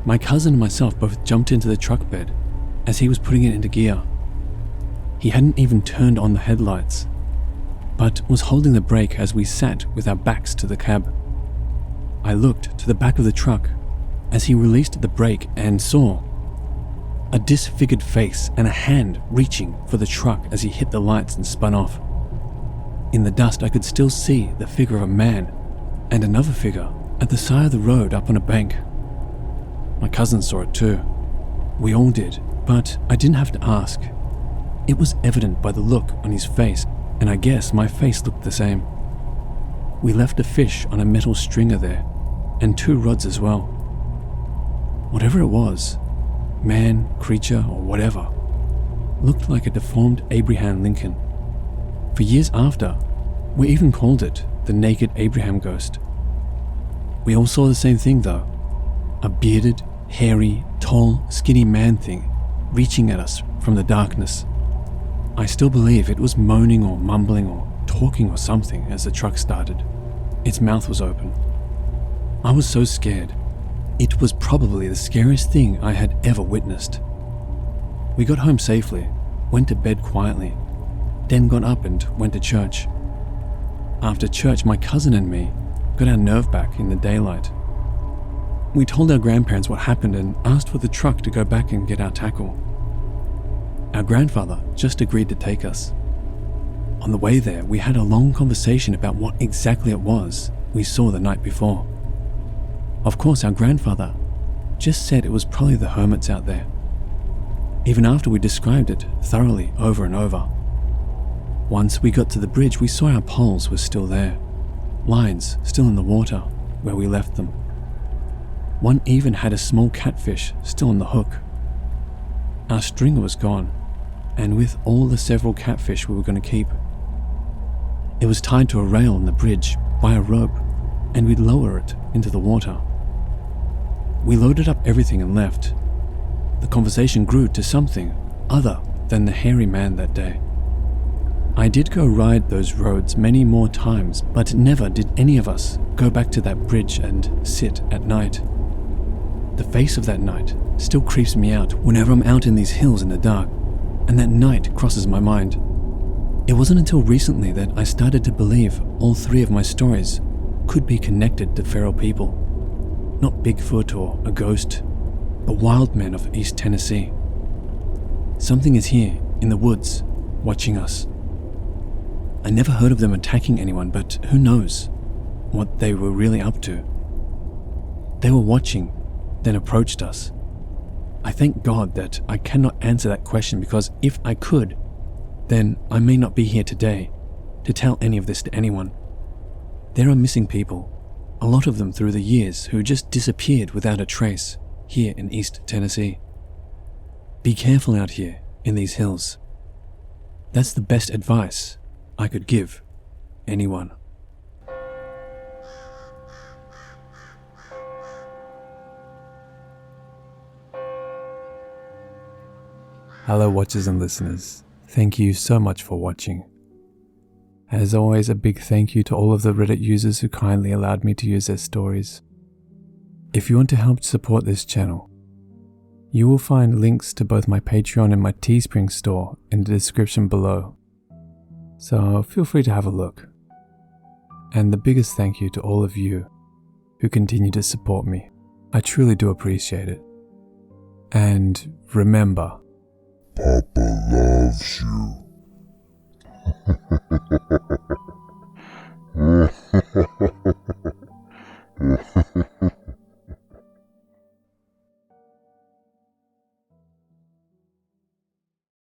My cousin and myself both jumped into the truck bed as he was putting it into gear. He hadn't even turned on the headlights, but was holding the brake as we sat with our backs to the cab. I looked to the back of the truck as he released the brake and saw a disfigured face and a hand reaching for the truck as he hit the lights and spun off. In the dust, I could still see the figure of a man and another figure at the side of the road up on a bank. My cousin saw it too. We all did, but I didn't have to ask. It was evident by the look on his face, and I guess my face looked the same. We left a fish on a metal stringer there, and 2 rods as well. Whatever it was, man, creature, or whatever, looked like a deformed Abraham Lincoln. For years after, we even called it the naked Abraham ghost. We all saw the same thing though, a bearded, hairy, tall, skinny man thing reaching at us from the darkness. I still believe it was moaning or mumbling or talking or something as the truck started. Its mouth was open. I was so scared. It was probably the scariest thing I had ever witnessed. We got home safely, went to bed quietly, then got up and went to church. After church, my cousin and me got our nerve back in the daylight. We told our grandparents what happened and asked for the truck to go back and get our tackle. Our grandfather just agreed to take us. On the way there, we had a long conversation about what exactly it was we saw the night before. Of course, our grandfather just said it was probably the hermits out there, even after we described it thoroughly over and over. Once we got to the bridge, we saw our poles were still there, lines still in the water where we left them. One even had a small catfish still on the hook. Our stringer was gone, and with all the several catfish we were going to keep. It was tied to a rail on the bridge by a rope, and we'd lower it into the water. We loaded up everything and left. The conversation grew to something other than the hairy man that day. I did go ride those roads many more times, but never did any of us go back to that bridge and sit at night. The face of that night still creeps me out whenever I'm out in these hills in the dark, and that night crosses my mind. It wasn't until recently that I started to believe all three of my stories could be connected to feral people. Not Bigfoot or a ghost, but wild men of East Tennessee. Something is here in the woods, watching us. I never heard of them attacking anyone, but who knows what they were really up to. They were watching, then approached us. I thank God that I cannot answer that question, because if I could, then I may not be here today to tell any of this to anyone. There are missing people, a lot of them through the years, who just disappeared without a trace here in East Tennessee. Be careful out here in these hills. That's the best advice I could give anyone. Hello watchers and listeners, thank you so much for watching. As always, a big thank you to all of the Reddit users who kindly allowed me to use their stories. If you want to help support this channel, you will find links to both my Patreon and my Teespring store in the description below, so feel free to have a look. And the biggest thank you to all of you who continue to support me. I truly do appreciate it. And remember, Papa loves you.